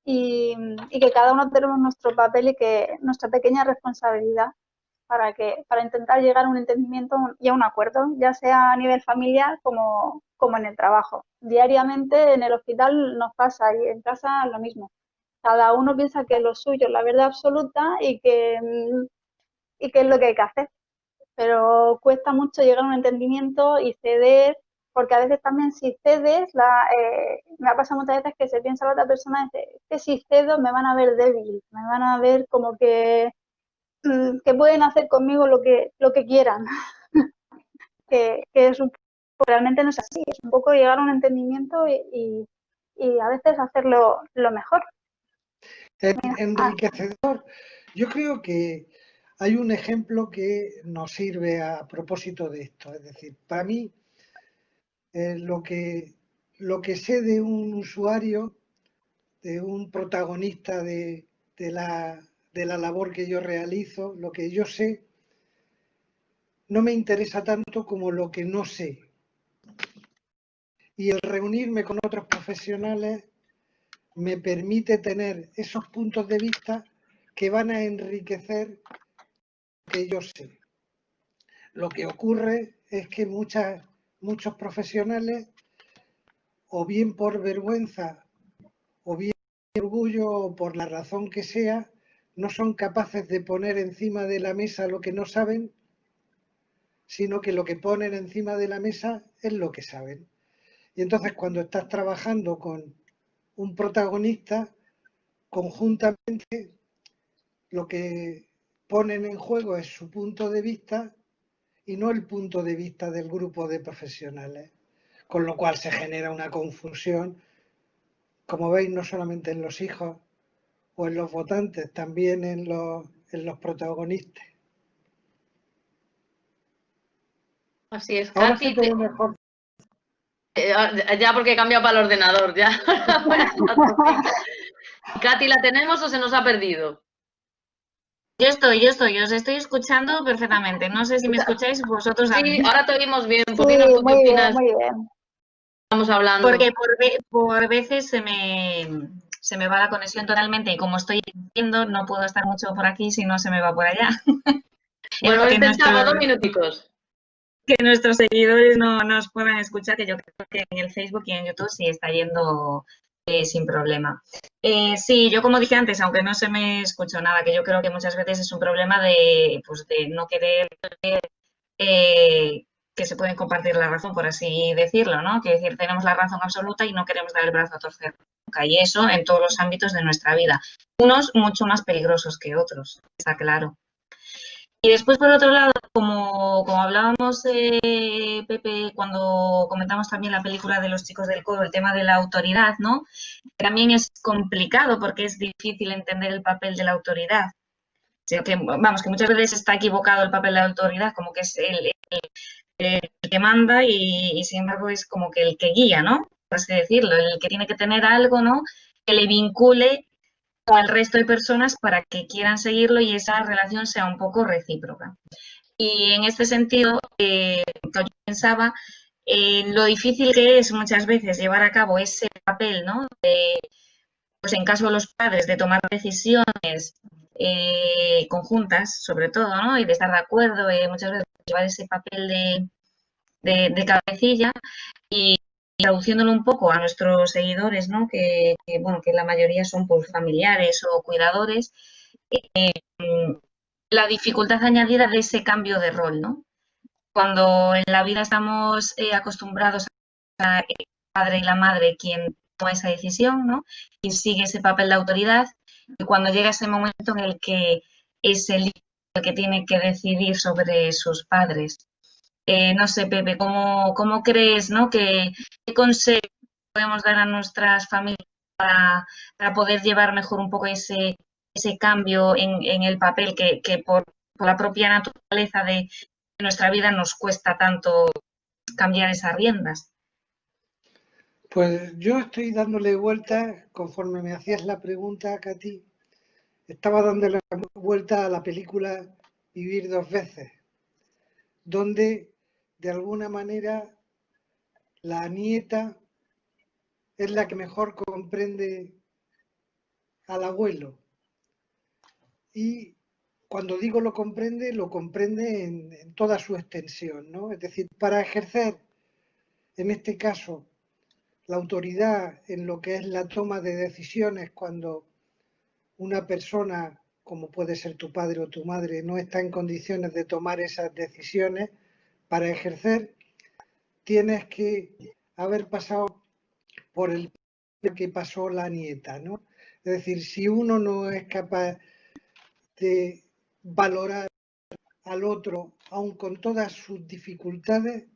y que cada uno tenemos nuestro papel y que nuestra pequeña responsabilidad para intentar llegar a un entendimiento y a un acuerdo, ya sea a nivel familiar como en el trabajo. Diariamente en el hospital nos pasa y en casa lo mismo. Cada uno piensa que lo suyo es la verdad absoluta y que es lo que hay que hacer. Pero cuesta mucho llegar a un entendimiento y ceder, porque a veces también si cedes, me ha pasado muchas veces que se piensa la otra persona, dice, que si cedo me van a ver débil, me van a ver como que pueden hacer conmigo lo que quieran, que es realmente no es así, es un poco llegar a un entendimiento y a veces hacerlo lo mejor. Enriquecedor. Yo creo que hay un ejemplo que nos sirve a propósito de esto. Es decir, para mí, lo que sé de un usuario, de un protagonista de la labor que yo realizo, lo que yo sé, no me interesa tanto como lo que no sé. Y el reunirme con otros profesionales me permite tener esos puntos de vista que van a enriquecer lo que yo sé. Lo que ocurre es que muchos profesionales, o bien por vergüenza, o bien por orgullo, o por la razón que sea, no son capaces de poner encima de la mesa lo que no saben, sino que lo que ponen encima de la mesa es lo que saben. Y entonces cuando estás trabajando con un protagonista, conjuntamente lo que ponen en juego es su punto de vista y no el punto de vista del grupo de profesionales, con lo cual se genera una confusión, como veis, no solamente en los hijos o en los votantes, también en los protagonistas. Así es, Ahora Katy, se te ve mejor. ya porque he cambiado para el ordenador, ya. Katy, ¿la tenemos o se nos ha perdido? Yo os estoy escuchando perfectamente. No sé si me escucháis vosotros a Sí, mí. ahora te oímos bien. Sí, Pupino, ¿tú qué muy bien, opinas? muy bien. Estamos hablando. Porque por veces se me va la conexión totalmente y como estoy viendo, no puedo estar mucho por aquí si no se me va por allá. Bueno, Que intentamos 2 minuticos. que nuestros seguidores no nos puedan escuchar, que yo creo que en el Facebook y en YouTube sí está yendo sin problema. Sí, yo como dije antes, aunque no se me escuchó nada, que yo creo que muchas veces es un problema de no querer que se pueden compartir la razón, por así decirlo, ¿no? Que decir, tenemos la razón absoluta y no queremos dar el brazo a torcer nunca. Y eso en todos los ámbitos de nuestra vida. Unos mucho más peligrosos que otros, está claro. Y después, por otro lado, como hablábamos, Pepe, cuando comentamos también la película de los chicos del coro, el tema de la autoridad, ¿no? También es complicado porque es difícil entender el papel de la autoridad. Vamos, que muchas veces está equivocado el papel de la autoridad, como que es el que manda y sin embargo es como que el que guía, ¿no? Por así decirlo, el que tiene que tener algo, ¿no? Que le vincule con el resto de personas para que quieran seguirlo y esa relación sea un poco recíproca. Y en este sentido, yo pensaba en lo difícil que es muchas veces llevar a cabo ese papel, ¿no? Pues en caso de los padres, de tomar decisiones conjuntas, sobre todo, ¿no? Y de estar de acuerdo, muchas veces llevar ese papel de cabecilla y traduciéndolo un poco a nuestros seguidores, ¿no? Bueno, que la mayoría son pues, familiares o cuidadores, la dificultad añadida de ese cambio de rol, ¿no? Cuando en la vida estamos acostumbrados a el padre y la madre quien toma esa decisión, ¿no? Quien sigue ese papel de autoridad, y cuando llega ese momento en el que es el hijo el que tiene que decidir sobre sus padres. No sé, Pepe, ¿cómo crees, ¿no? ¿Qué consejo podemos dar a nuestras familias para poder llevar mejor un poco ese cambio en el papel que por la propia naturaleza de nuestra vida nos cuesta tanto cambiar esas riendas? Pues yo estoy dándole vueltas, conforme me hacías la pregunta, Katy, estaba dándole vuelta a la película Vivir dos veces, donde de alguna manera la nieta es la que mejor comprende al abuelo. Y cuando digo lo comprende en toda su extensión, ¿no? Es decir, para ejercer, en este caso, la autoridad en lo que es la toma de decisiones cuando una persona, como puede ser tu padre o tu madre, no está en condiciones de tomar esas decisiones, para ejercer tienes que haber pasado por el que pasó la nieta, ¿no? Es decir, si uno no es capaz de valorar al otro, aun con todas sus dificultades,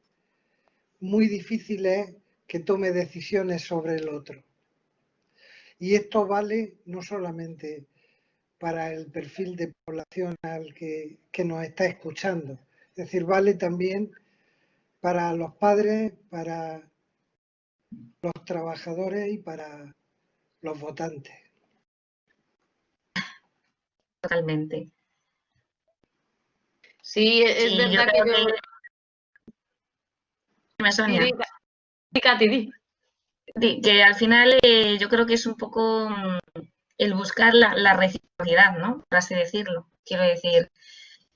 muy difícil es que tome decisiones sobre el otro. Y esto vale no solamente para el perfil de población al que nos está escuchando, es decir, vale también para los padres, para los trabajadores y para los votantes. Totalmente. Sí, es verdad que yo... Sonia. Katy, di. que al final yo creo que es un poco el buscar la reciprocidad, ¿no? Por así decirlo. Quiero decir,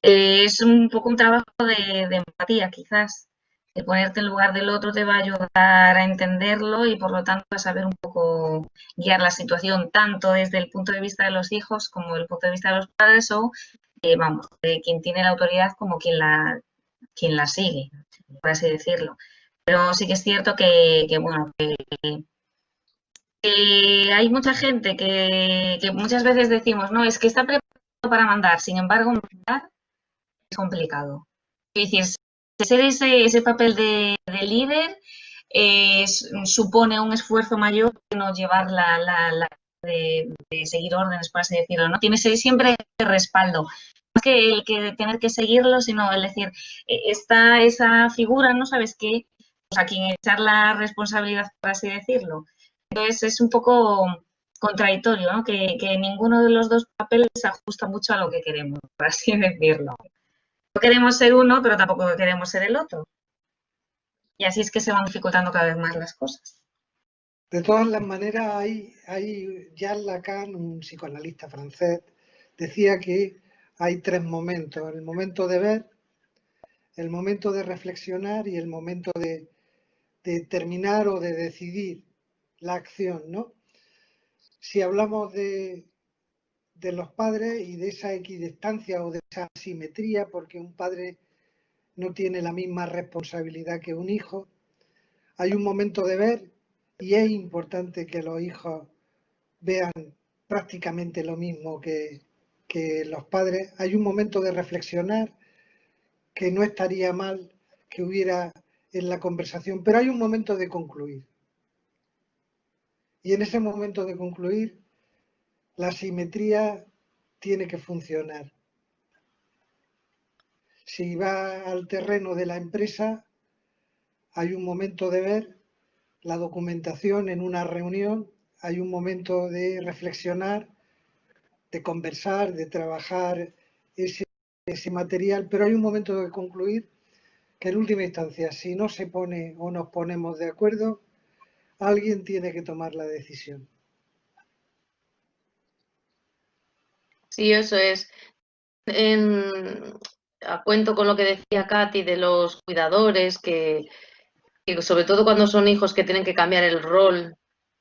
es un poco un trabajo de empatía, quizás. El ponerte en lugar del otro te va a ayudar a entenderlo y por lo tanto a saber un poco guiar la situación tanto desde el punto de vista de los hijos como desde el punto de vista de los padres o, vamos, de quien tiene la autoridad como quien la sigue, por así decirlo. Pero sí que es cierto bueno, que hay mucha gente que muchas veces decimos, no, es que está preparado para mandar, sin embargo, mandar es complicado. Es decir, ser ese papel de líder supone un esfuerzo mayor que no llevar de seguir órdenes, por así decirlo, ¿no? Tienes siempre ese respaldo. No es que el que tener que seguirlo, sino el decir, está esa figura, ¿no? ¿Sabes qué? Pues a quien echar la responsabilidad, por así decirlo. Entonces es un poco contradictorio, ¿no? Que ninguno de los dos papeles se ajusta mucho a lo que queremos, por así decirlo. No queremos ser uno, pero tampoco queremos ser el otro. Y así es que se van dificultando cada vez más las cosas. De todas las maneras, hay Jean Lacan, un psicoanalista francés, decía que hay 3 momentos: el momento de ver, el momento de reflexionar y el momento de terminar o de decidir la acción, ¿no? Si hablamos de los padres y de esa equidistancia o de esa asimetría, porque un padre no tiene la misma responsabilidad que un hijo, hay un momento de ver y es importante que los hijos vean prácticamente lo mismo que los padres. Hay un momento de reflexionar que no estaría mal que hubiera en la conversación, pero hay un momento de concluir. Y en ese momento de concluir, la simetría tiene que funcionar. Si va al terreno de la empresa, hay un momento de ver la documentación en una reunión, hay un momento de reflexionar, de conversar, de trabajar ese material, pero hay un momento de concluir que en última instancia, si no se pone o nos ponemos de acuerdo, alguien tiene que tomar la decisión. Sí, eso es. A cuento con lo que decía Katy de los cuidadores, que sobre todo cuando son hijos que tienen que cambiar el rol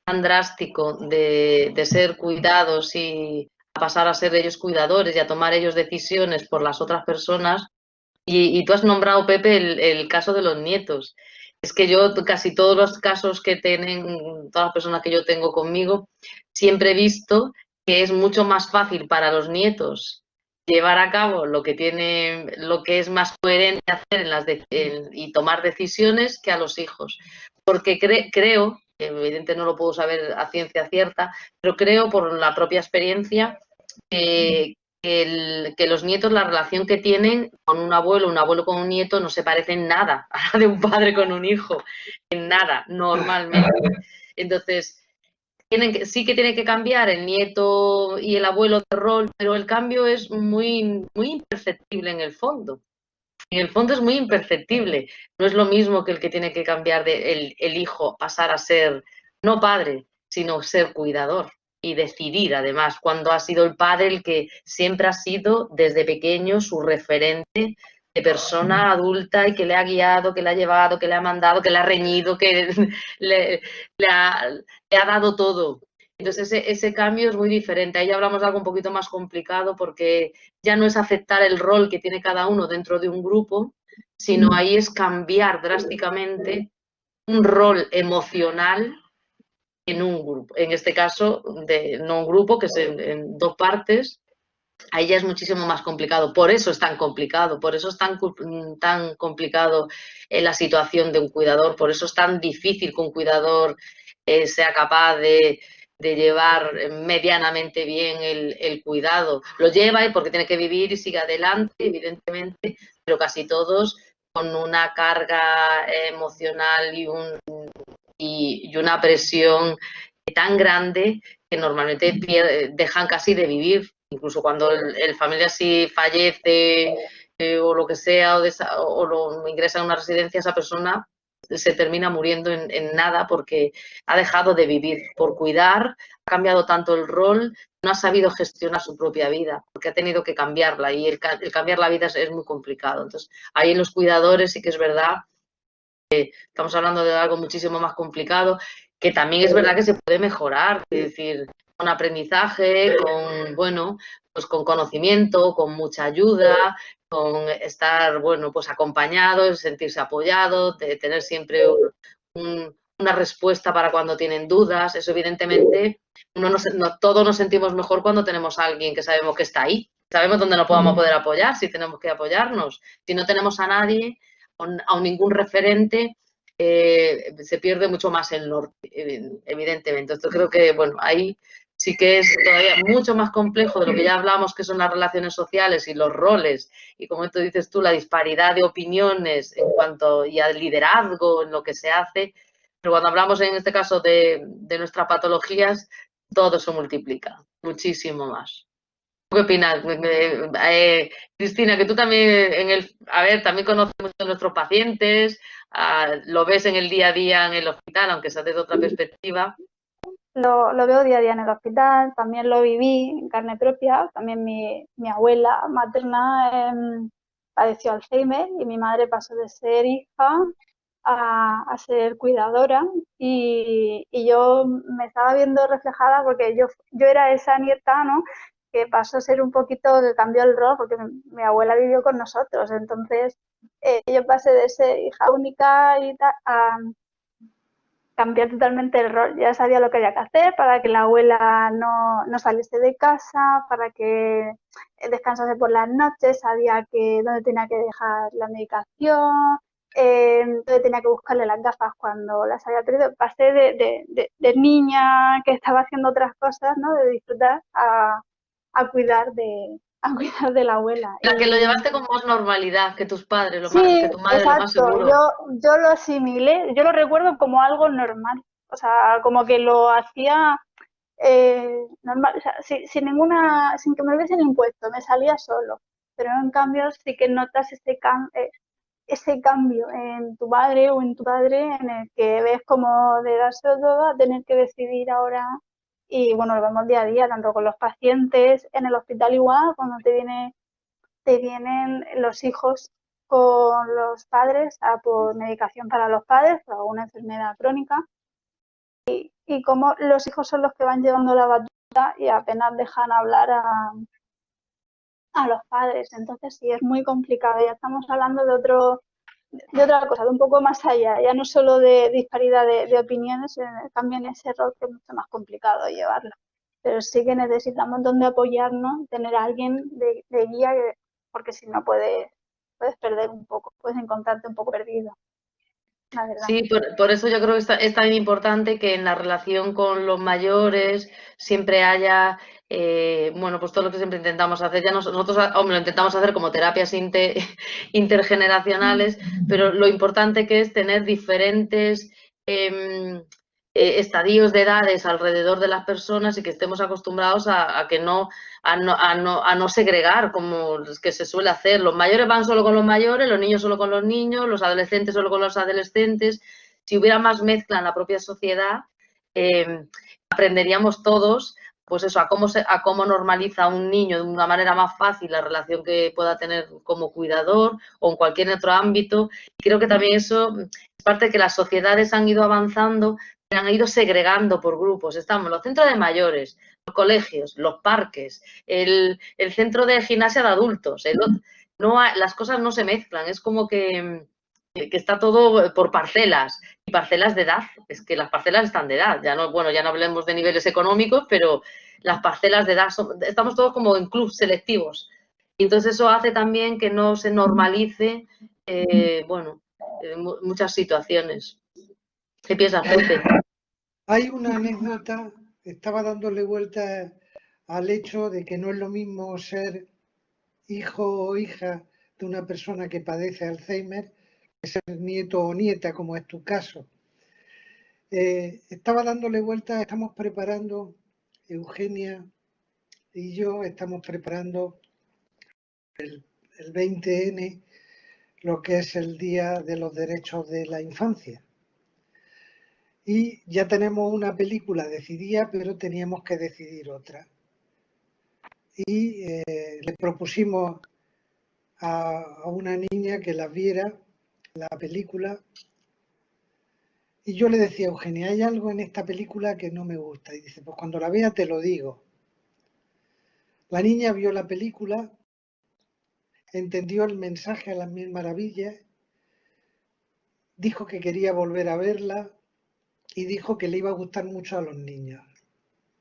tan drástico de ser cuidados y a pasar a ser ellos cuidadores y a tomar ellos decisiones por las otras personas. Y tú has nombrado, Pepe, el caso de los nietos. Es que yo casi todos los casos que tienen, todas las personas que yo tengo conmigo, siempre he visto que es mucho más fácil para los nietos llevar a cabo lo que es más coherente hacer y tomar decisiones que a los hijos. Porque creo, evidentemente no lo puedo saber a ciencia cierta, pero creo por la propia experiencia que los nietos, la relación que tienen con un abuelo con un nieto, no se parece en nada a la de un padre con un hijo, en nada, normalmente. Entonces, sí que tiene que cambiar el nieto y el abuelo de rol, pero el cambio es muy, muy imperceptible en el fondo. En el fondo es muy imperceptible. No es lo mismo que el que tiene que cambiar el hijo, pasar a ser no padre, sino ser cuidador y decidir, además, cuando ha sido el padre el que siempre ha sido desde pequeño su referente de persona adulta y que le ha guiado, que le ha llevado, que le ha mandado, que le ha reñido, que le ha dado todo. Entonces ese cambio es muy diferente. Ahí hablamos de algo un poquito más complicado porque ya no es aceptar el rol que tiene cada uno dentro de un grupo, sino ahí es cambiar drásticamente un rol emocional en un grupo. En este caso, no un grupo, que es en 2 partes, ahí ya es muchísimo más complicado. Por eso es tan complicado, por eso es tan complicado la situación de un cuidador, por eso es tan difícil que un cuidador sea capaz de llevar medianamente bien el cuidado. Lo lleva porque tiene que vivir y sigue adelante, evidentemente, pero casi todos con una carga emocional y una presión tan grande que normalmente dejan casi de vivir. Incluso cuando el familiar sí fallece o lo que sea, o lo ingresa en una residencia, esa persona se termina muriendo en nada porque ha dejado de vivir por cuidar, ha cambiado tanto el rol, no ha sabido gestionar su propia vida, porque ha tenido que cambiarla y el cambiar la vida es muy complicado. Entonces, ahí en los cuidadores sí que es verdad, estamos hablando de algo muchísimo más complicado, que también es verdad que se puede mejorar, es decir, con aprendizaje, con, bueno, pues con conocimiento, con mucha ayuda, con estar, bueno, pues acompañado, sentirse apoyado, de tener siempre una respuesta para cuando tienen dudas. Eso evidentemente, todos nos sentimos mejor cuando tenemos a alguien que sabemos que está ahí. Sabemos dónde nos podamos poder apoyar, si tenemos que apoyarnos. Si no tenemos a nadie, a ningún referente, se pierde mucho más el norte, evidentemente. Entonces creo que, bueno, ahí sí que es todavía mucho más complejo de lo que ya hablamos, que son las relaciones sociales y los roles, y como tú dices tú, la disparidad de opiniones en cuanto y al liderazgo en lo que se hace, pero cuando hablamos en este caso de nuestras patologías, todo se multiplica, muchísimo más. ¿Qué opinas? Cristina, que tú también también conoces mucho a nuestros pacientes, lo ves en el día a día en el hospital, aunque sea desde otra perspectiva. Lo veo día a día en el hospital, también lo viví en carne propia, también mi abuela materna padeció Alzheimer y mi madre pasó de ser hija a ser cuidadora y yo me estaba viendo reflejada porque yo era esa nieta, ¿no?, que pasó a ser un poquito, que cambió el rol porque mi abuela vivió con nosotros, entonces yo pasé de ser hija única y a cambiar totalmente el rol. Ya sabía lo que había que hacer para que la abuela no saliese de casa, para que descansase por las noches, sabía que dónde tenía que dejar la medicación, dónde tenía que buscarle las gafas cuando las había perdido. Pasé de niña que estaba haciendo otras cosas, ¿no?, de disfrutar, a cuidar de la abuela. La que lo llevaste con más normalidad que tus padres, Sí, que tu madre, lo más exacto. seguro. Yo lo asimilé, yo lo recuerdo como algo normal. O sea, como que lo hacía normal, o sea, sin que me hubiesen impuesto, me salía solo. Pero en cambio sí que notas ese cambio en tu madre o en tu padre, en el que ves como de darse todo a tener que decidir ahora. Y bueno, lo vemos día a día, tanto con los pacientes, en el hospital igual, cuando te vienen los hijos con los padres por medicación para los padres, por alguna enfermedad crónica, y como los hijos son los que van llevando la batuta y apenas dejan hablar a los padres. Entonces sí, es muy complicado. Ya estamos hablando de otra cosa, de un poco más allá, ya no solo de disparidad de opiniones, también ese rol que es mucho más complicado llevarlo. Pero sí que necesitamos donde apoyarnos, tener a alguien de guía, porque si no puedes perder un poco, puedes encontrarte un poco perdido, la verdad. Sí, por eso yo creo que es también importante que en la relación con los mayores siempre haya, bueno, pues todo lo que siempre intentamos hacer. Ya nosotros, hombre, lo intentamos hacer como terapias intergeneracionales, pero lo importante que es tener diferentes estadios de edades alrededor de las personas y que estemos acostumbrados a que a no segregar como es que se suele hacer. Los mayores van solo con los mayores, los niños solo con los niños, los adolescentes solo con los adolescentes. Si hubiera más mezcla en la propia sociedad, aprenderíamos todos, pues eso, a cómo normaliza un niño de una manera más fácil la relación que pueda tener como cuidador o en cualquier otro ámbito. Y creo que también eso es parte de que las sociedades han ido avanzando, han ido segregando por grupos. Estamos los centros de mayores, los colegios, los parques, el centro de gimnasia de adultos. Las cosas no se mezclan, es como que está todo por parcelas y parcelas de edad. Es que las parcelas están de edad. Ya no hablemos de niveles económicos, pero las parcelas de edad, estamos todos como en clubs selectivos. Y entonces eso hace también que no se normalice, muchas situaciones. ¿Qué piensas, Pepe? Hay una anécdota, estaba dándole vuelta al hecho de que no es lo mismo ser hijo o hija de una persona que padece Alzheimer que ser nieto o nieta, como es tu caso. Estaba dándole vuelta, estamos preparando, Eugenia y yo estamos preparando el 20N, lo que es el Día de los Derechos de la Infancia. Y ya tenemos una película decidida, pero teníamos que decidir otra. Y le propusimos a una niña que la viera, la película, y yo le decía, Eugenia, hay algo en esta película que no me gusta. Y dice, pues cuando la vea te lo digo. La niña vio la película, entendió el mensaje a las mil maravillas, dijo que quería volver a verla y dijo que le iba a gustar mucho a los niños,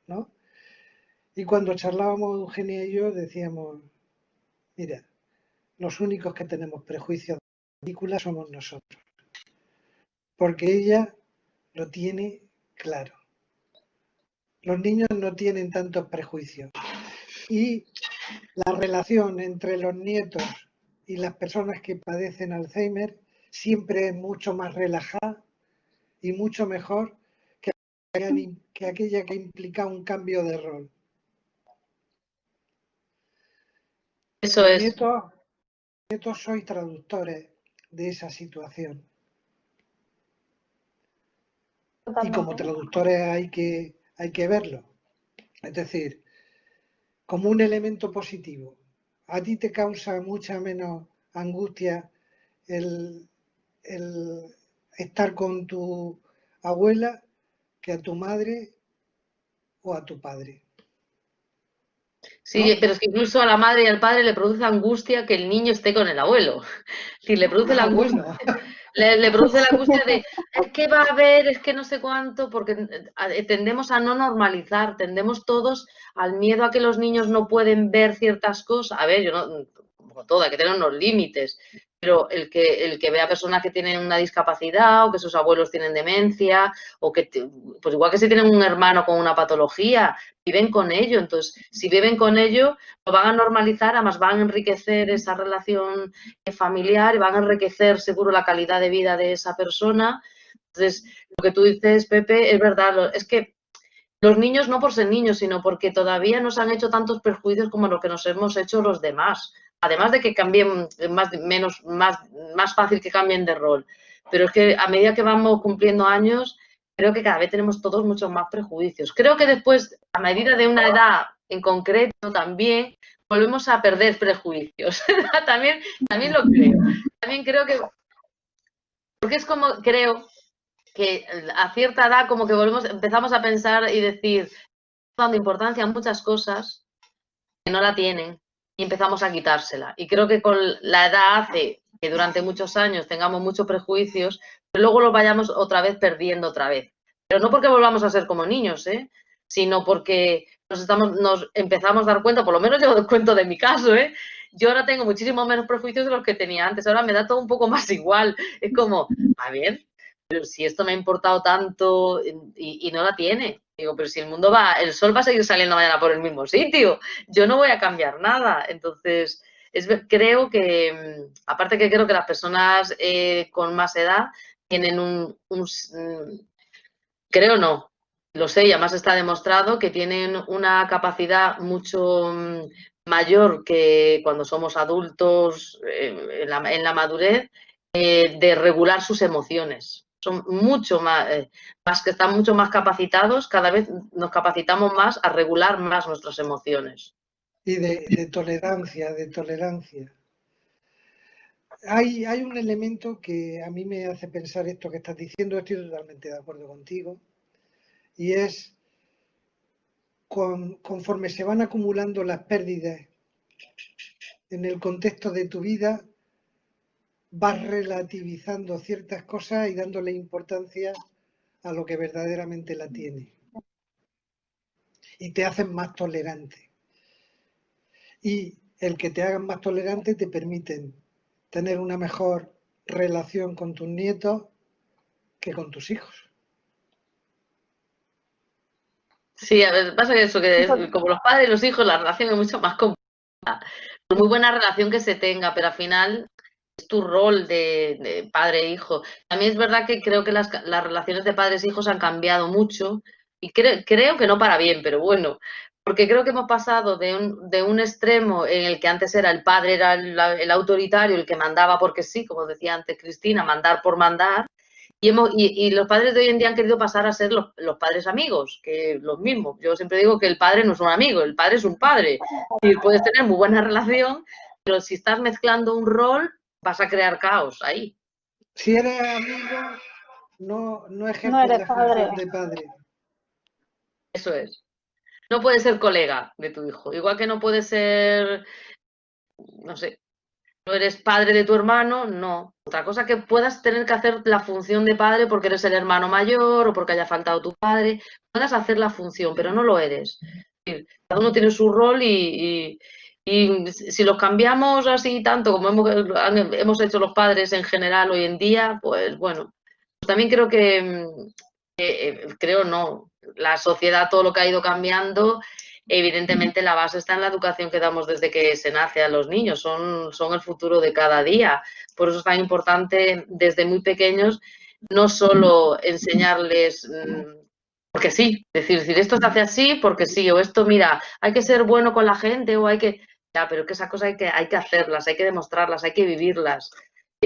¿no? Y cuando charlábamos Eugenia y yo decíamos, mira, los únicos que tenemos prejuicios de la película somos nosotros, porque ella lo tiene claro. Los niños no tienen tantos prejuicios y la relación entre los nietos y las personas que padecen Alzheimer siempre es mucho más relajada y mucho mejor que aquella que implica un cambio de rol. Eso es. Nietos sois traductores de esa situación. Y como traductores hay que verlo. Es decir, como un elemento positivo. A ti te causa mucha menos angustia el estar con tu abuela que a tu madre o a tu padre. Sí, ¿no? pero es que incluso a la madre y al padre le produce angustia que el niño esté con el abuelo. Si le produce la angustia, Bueno. le produce la angustia de es que va a haber, es que no sé cuánto, porque tendemos a no normalizar, tendemos todos al miedo a que los niños no pueden ver ciertas cosas. A ver, yo no, como todo, hay que tener unos límites, pero el que vea personas que tienen una discapacidad o que sus abuelos tienen demencia o que, pues igual que si tienen un hermano con una patología, viven con ello. Entonces, si viven con ello, lo van a normalizar, además van a enriquecer esa relación familiar y van a enriquecer seguro la calidad de vida de esa persona. Entonces, lo que tú dices, Pepe, es verdad, es que los niños no por ser niños, sino porque todavía nos han hecho tantos perjuicios como lo que nos hemos hecho los demás. Además de que cambien más fácil que cambien de rol. Pero es que a medida que vamos cumpliendo años, creo que cada vez tenemos todos muchos más prejuicios. Creo que después, a medida de una edad en concreto, también volvemos a perder prejuicios. también lo creo. También creo que, porque es como, creo que a cierta edad como que empezamos a pensar y decir, dando importancia a muchas cosas que no la tienen y empezamos a quitársela. Y creo que con la edad hace que durante muchos años tengamos muchos prejuicios, pero luego los vayamos otra vez perdiendo otra vez. Pero no porque volvamos a ser como niños, sino porque nos empezamos a dar cuenta, por lo menos yo doy cuenta de mi caso, yo ahora tengo muchísimo menos prejuicios de los que tenía antes, ahora me da todo un poco más igual. Es como, a ver, pero si esto me ha importado tanto y no la tiene. Digo, pero si el mundo el sol va a seguir saliendo mañana por el mismo sitio, yo no voy a cambiar nada. Entonces, creo que, aparte que creo que las personas con más edad tienen creo no, lo sé, y además está demostrado que tienen una capacidad mucho mayor que cuando somos adultos en la madurez de regular sus emociones. Son mucho más que están mucho más capacitados, cada vez nos capacitamos más a regular más nuestras emociones. Y de tolerancia. Hay un elemento que a mí me hace pensar esto que estás diciendo, estoy totalmente de acuerdo contigo, y es conforme se van acumulando las pérdidas en el contexto de tu vida, vas relativizando ciertas cosas y dándole importancia a lo que verdaderamente la tiene. Y te hacen más tolerante. Y el que te hagan más tolerante te permiten tener una mejor relación con tus nietos que con tus hijos. Sí, a ver, pasa que eso, que como los padres y los hijos, la relación es mucho más complicada. Por muy buena relación que se tenga, pero al final es tu rol de padre e hijo. A mí es verdad que creo que las relaciones de padres e hijos han cambiado mucho y creo que no para bien, pero bueno, Porque creo que hemos pasado de un extremo en el que antes era el padre, era el autoritario, el que mandaba porque sí, como decía antes Cristina, mandar por mandar, y los padres de hoy en día han querido pasar a ser los padres amigos, que los mismos. Yo siempre digo que el padre no es un amigo, el padre es un padre. Y puedes tener muy buena relación, pero si estás mezclando un rol, vas a crear caos ahí. Si eres amigo, no ejerces No eres la padre. función de padre. Eso es. No puedes ser colega de tu hijo, igual que no puedes ser, no sé, no eres padre de tu hermano, no. Otra cosa que puedas tener que hacer la función de padre porque eres el hermano mayor o porque haya faltado tu padre, puedas hacer la función, pero no lo eres. Cada uno tiene su rol y si los cambiamos así tanto como hemos hecho los padres en general hoy en día, pues bueno, pues también creo creo no, la sociedad, todo lo que ha ido cambiando, evidentemente la base está en la educación que damos desde que se nace a los niños, son el futuro de cada día. Por eso es tan importante desde muy pequeños no solo enseñarles porque sí, decir, esto se hace así porque sí, o esto, mira, hay que ser bueno con la gente o hay que... Ya, pero que esas cosas hay que hacerlas, hay que demostrarlas, hay que vivirlas.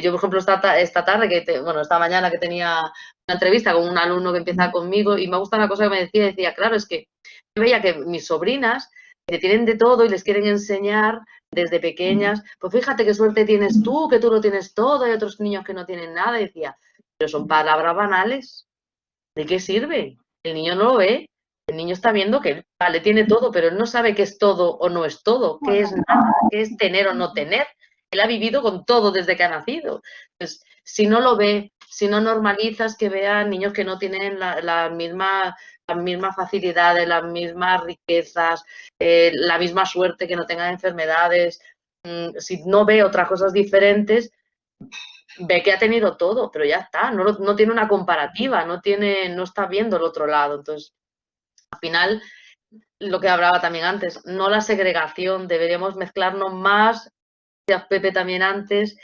Yo, por ejemplo, esta tarde, esta mañana que tenía una entrevista con un alumno que empieza conmigo y me gusta una cosa que me decía, claro, es que yo veía que mis sobrinas que tienen de todo y les quieren enseñar desde pequeñas, pues fíjate qué suerte tienes tú, que tú lo tienes todo, hay otros niños que no tienen nada, y decía, pero son palabras banales, ¿de qué sirve? El niño no lo ve, el niño está viendo que, vale, tiene todo, pero él no sabe qué es todo o no es todo, qué es nada, qué es tener o no tener. Él ha vivido con todo desde que ha nacido. Entonces, si no lo ve, si no normalizas que vean niños que no tienen las mismas facilidades, las mismas riquezas, la misma suerte, que no tengan enfermedades, si no ve otras cosas diferentes, ve que ha tenido todo, pero ya está, no tiene una comparativa, no está viendo el otro lado. Entonces, al final, lo que hablaba también antes, no la segregación, deberíamos mezclarnos más, decía Pepe también antes,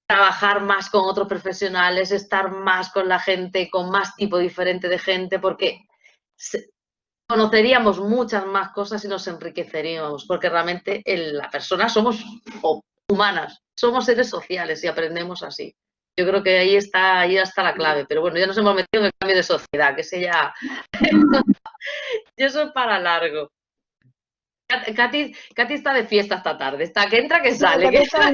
trabajar más con otros profesionales, estar más con la gente, con más tipo diferente de gente, porque conoceríamos muchas más cosas y nos enriqueceríamos, porque realmente las personas somos humanas, somos seres sociales y aprendemos así. Yo creo que ahí está la clave, pero bueno, ya nos hemos metido en el cambio de sociedad, que ese ya... y eso es para largo. Katy está de fiesta esta tarde, está que entra, que sale. Que sale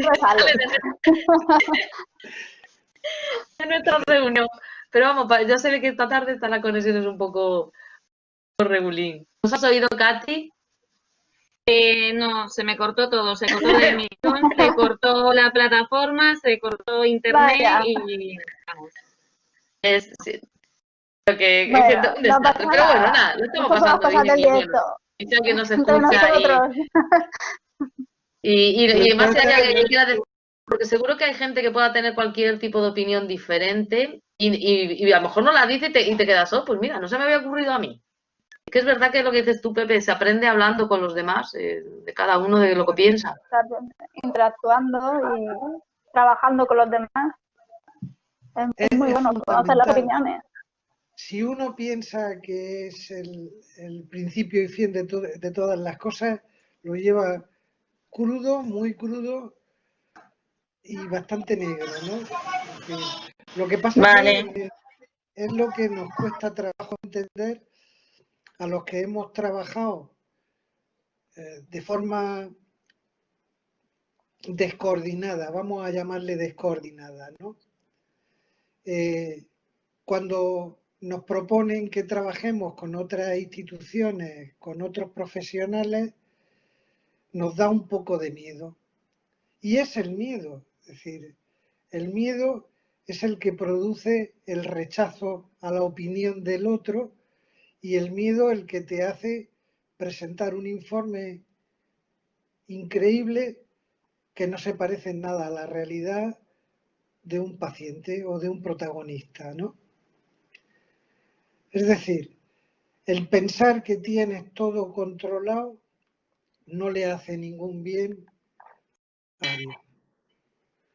de nuestra reunión. Pero vamos, ya se ve que esta tarde está la conexión es un poco regulín. ¿Nos has oído, Katy? No, se me cortó todo, se cortó la emisión, se cortó la plataforma, se cortó internet. Vaya. Y vamos. Sí. Que bueno, un desastre, pero bueno, nada, lo estamos pasando bien. Bueno, que nos escucha y más allá que quiera decir, porque seguro que hay gente que pueda tener cualquier tipo de opinión diferente y a lo mejor no la dice y te quedas, oh, pues mira, no se me había ocurrido a mí. Que es verdad que lo que dices tú, Pepe, se aprende hablando con los demás, de cada uno de lo que piensa. Interactuando y trabajando con los demás. Es muy bueno conocer las opiniones. Si uno piensa que es el principio y fin de todas las cosas, lo lleva crudo, muy crudo y bastante negro, ¿no? Porque lo que pasa es lo que nos cuesta trabajo entender a los que hemos trabajado de forma descoordinada, vamos a llamarle descoordinada, ¿no? Cuando nos proponen que trabajemos con otras instituciones, con otros profesionales, nos da un poco de miedo. Y es el miedo, es decir, el miedo es el que produce el rechazo a la opinión del otro y el miedo el que te hace presentar un informe increíble que no se parece en nada a la realidad de un paciente o de un protagonista, ¿no? Es decir, el pensar que tienes todo controlado no le hace ningún bien a nadie.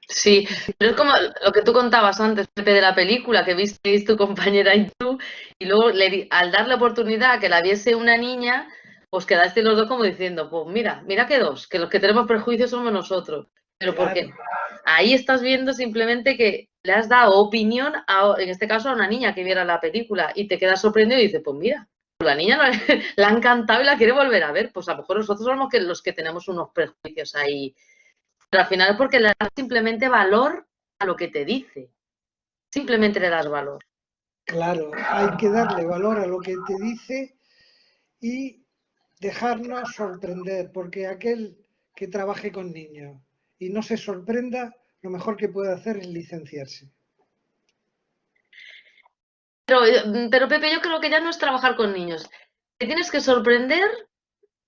Sí, pero es como lo que tú contabas antes, Pepe, de la película, que viste tu compañera y tú, y luego al darle oportunidad a que la viese una niña os quedasteis los dos como diciendo, pues mira que dos, que los que tenemos prejuicios somos nosotros. Pero porque ahí estás viendo simplemente que le has dado opinión, en este caso a una niña que viera la película y te quedas sorprendido y dices, pues mira, la niña le ha encantado y la quiere volver a ver. Pues a lo mejor nosotros somos los que tenemos unos prejuicios ahí. Pero al final es porque le das simplemente valor a lo que te dice. Simplemente le das valor. Claro, hay que darle valor a lo que te dice y dejarnos sorprender, porque aquel que trabaje con niños y no se sorprenda, lo mejor que puede hacer es licenciarse. Pero Pepe, yo creo que ya no es trabajar con niños. Te tienes que sorprender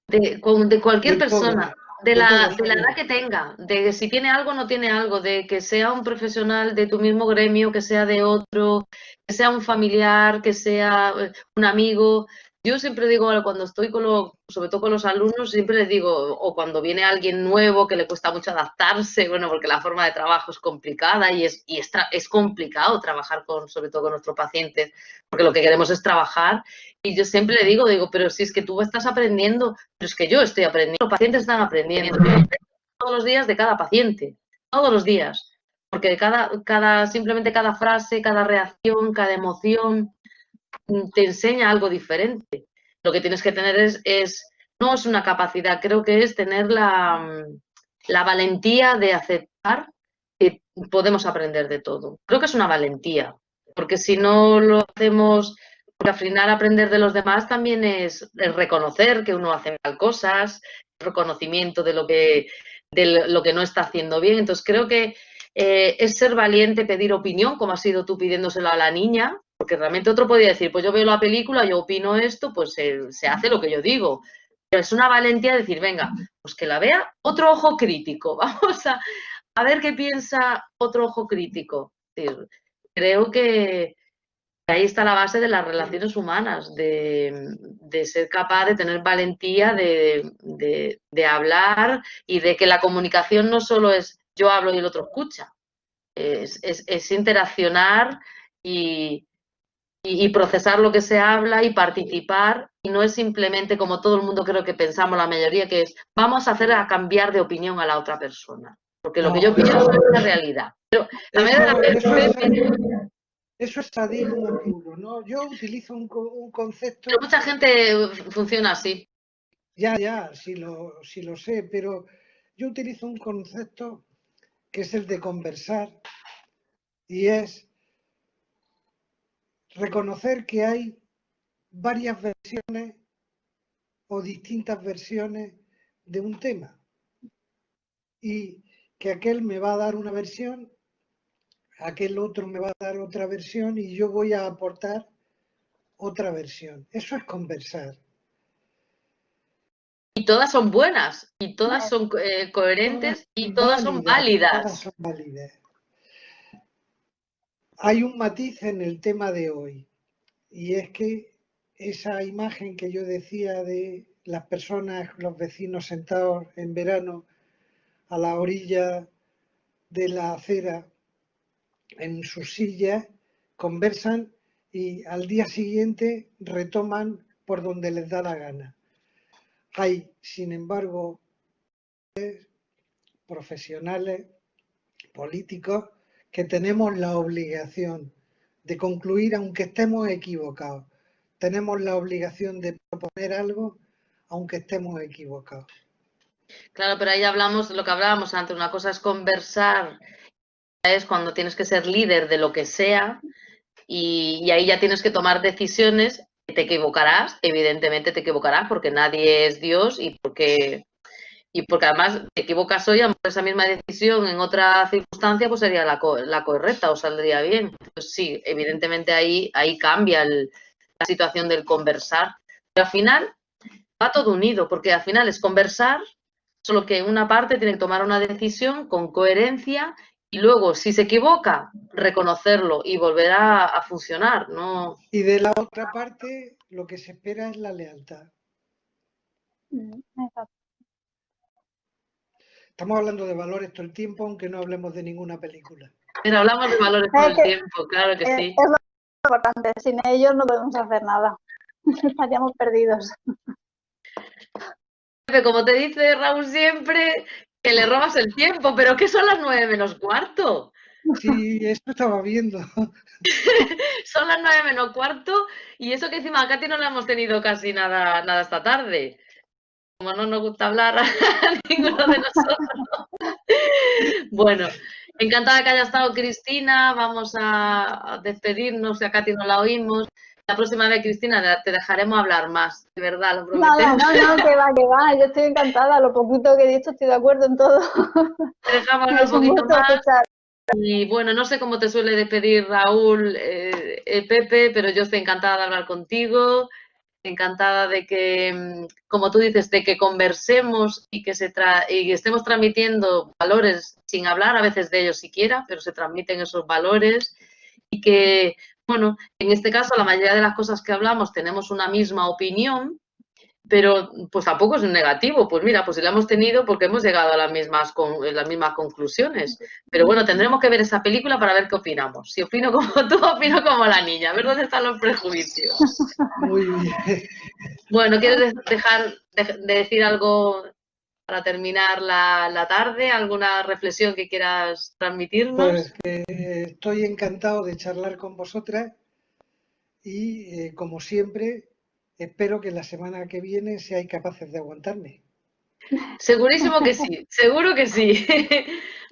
de cualquier persona, de la edad que tenga, de si tiene algo o no tiene algo, de que sea un profesional de tu mismo gremio, que sea de otro, que sea un familiar, que sea un amigo. Yo siempre digo, cuando estoy sobre todo con los alumnos, siempre les digo, o cuando viene alguien nuevo que le cuesta mucho adaptarse, bueno, porque la forma de trabajo es complicada y es complicado trabajar sobre todo con nuestros pacientes, porque lo que queremos es trabajar. Y yo siempre le digo, pero si es que tú estás aprendiendo, pero es que yo estoy aprendiendo, los pacientes están aprendiendo todos los días de cada paciente, todos los días, porque simplemente cada frase, cada reacción, cada emoción te enseña algo diferente. Lo que tienes que tener no es una capacidad, creo que es tener la valentía de aceptar que podemos aprender de todo. Creo que es una valentía, porque si no lo hacemos, porque al final aprender de los demás también es reconocer que uno hace mal cosas, reconocimiento de lo que no está haciendo bien. Entonces creo que es ser valiente, pedir opinión, como has sido tú pidiéndoselo a la niña, porque realmente otro podría decir, pues yo veo la película, yo opino esto, pues se hace lo que yo digo. Pero es una valentía decir, venga, pues que la vea otro ojo crítico, vamos a ver qué piensa otro ojo crítico. Creo que ahí está la base de las relaciones humanas, de ser capaz de tener valentía, de hablar y de que la comunicación no solo es yo hablo y el otro escucha, es interaccionar y procesar lo que se habla y participar, y no es simplemente como todo el mundo creo que pensamos, la mayoría, que es vamos a hacer a cambiar de opinión a la otra persona, porque lo que yo pienso es la realidad. Pero la mayoría de las veces, eso es sadismo puro, ¿no? Yo utilizo un concepto... Pero mucha gente funciona así. Ya, sí lo sé, pero yo utilizo un concepto que es el de conversar y es reconocer que hay varias versiones o distintas versiones de un tema y que aquel me va a dar una versión, aquel otro me va a dar otra versión y yo voy a aportar otra versión. Eso es conversar. Y todas son buenas, y todas son coherentes, y todas son válidas. Todas son válidas. Hay un matiz en el tema de hoy, y es que esa imagen que yo decía de las personas, los vecinos sentados en verano a la orilla de la acera en sus sillas, conversan y al día siguiente retoman por donde les da la gana. Hay, sin embargo, profesionales, políticos, que tenemos la obligación de concluir aunque estemos equivocados. Tenemos la obligación de proponer algo aunque estemos equivocados. Claro, pero ahí hablamos de lo que hablábamos antes. Una cosa es conversar, es cuando tienes que ser líder de lo que sea, y ahí ya tienes que tomar decisiones. Te equivocarás, evidentemente te equivocarás, porque nadie es Dios y porque además te equivocas hoy, a lo mejor esa misma decisión en otra circunstancia pues sería la correcta o saldría bien. Pues sí, evidentemente ahí cambia la situación del conversar. Pero al final va todo unido, porque al final es conversar, solo que una parte tiene que tomar una decisión con coherencia y luego, si se equivoca, reconocerlo y volver a funcionar, ¿no? Y de la otra parte, lo que se espera es la lealtad. Exacto. Estamos hablando de valores todo el tiempo, aunque no hablemos de ninguna película. Pero hablamos de valores todo el tiempo, claro que sí. Es lo importante, sin ellos no podemos hacer nada. Estaríamos perdidos. Pepe, como te dice Raúl siempre, que le robas el tiempo, pero ¿qué son las 9 menos cuarto? Sí, eso estaba viendo. Son las 9 menos cuarto y eso que encima a Katy no le hemos tenido casi nada esta tarde. Como no nos gusta hablar a ninguno de nosotros. Bueno, encantada que haya estado Cristina. Vamos a despedirnos, si a Katy no la oímos. La próxima vez, Cristina, te dejaremos hablar más, de verdad, lo prometemos. No, que va, yo estoy encantada, lo poquito que he dicho estoy de acuerdo en todo. Te dejamos Es un un poquito gusto más. escuchar. Y bueno, no sé cómo te suele despedir Raúl, Pepe, pero yo estoy encantada de hablar contigo, encantada de que, como tú dices, de que conversemos y que y estemos transmitiendo valores sin hablar a veces de ellos siquiera, pero se transmiten esos valores y que, bueno, en este caso la mayoría de las cosas que hablamos tenemos una misma opinión, pero pues tampoco es un negativo, pues mira, pues si la hemos tenido porque hemos llegado a las mismas conclusiones. Pero bueno, tendremos que ver esa película para ver qué opinamos. Si opino como tú, opino como la niña, a ver dónde están los prejuicios. Muy bien. Bueno, ¿quieres dejar de decir algo para terminar la tarde? ¿Alguna reflexión que quieras transmitirnos? Pues que estoy encantado de charlar con vosotras y, como siempre, espero que la semana que viene seáis capaces de aguantarme. Segurísimo que sí, seguro que sí.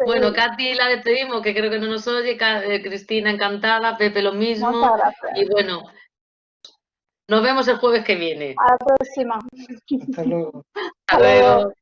Bueno, Seguro. Katy la despedimos, que creo que no nos oye, Cristina encantada, Pepe lo mismo. Muchas gracias. Y bueno, nos vemos el jueves que viene. A la próxima. Hasta luego. Hasta luego.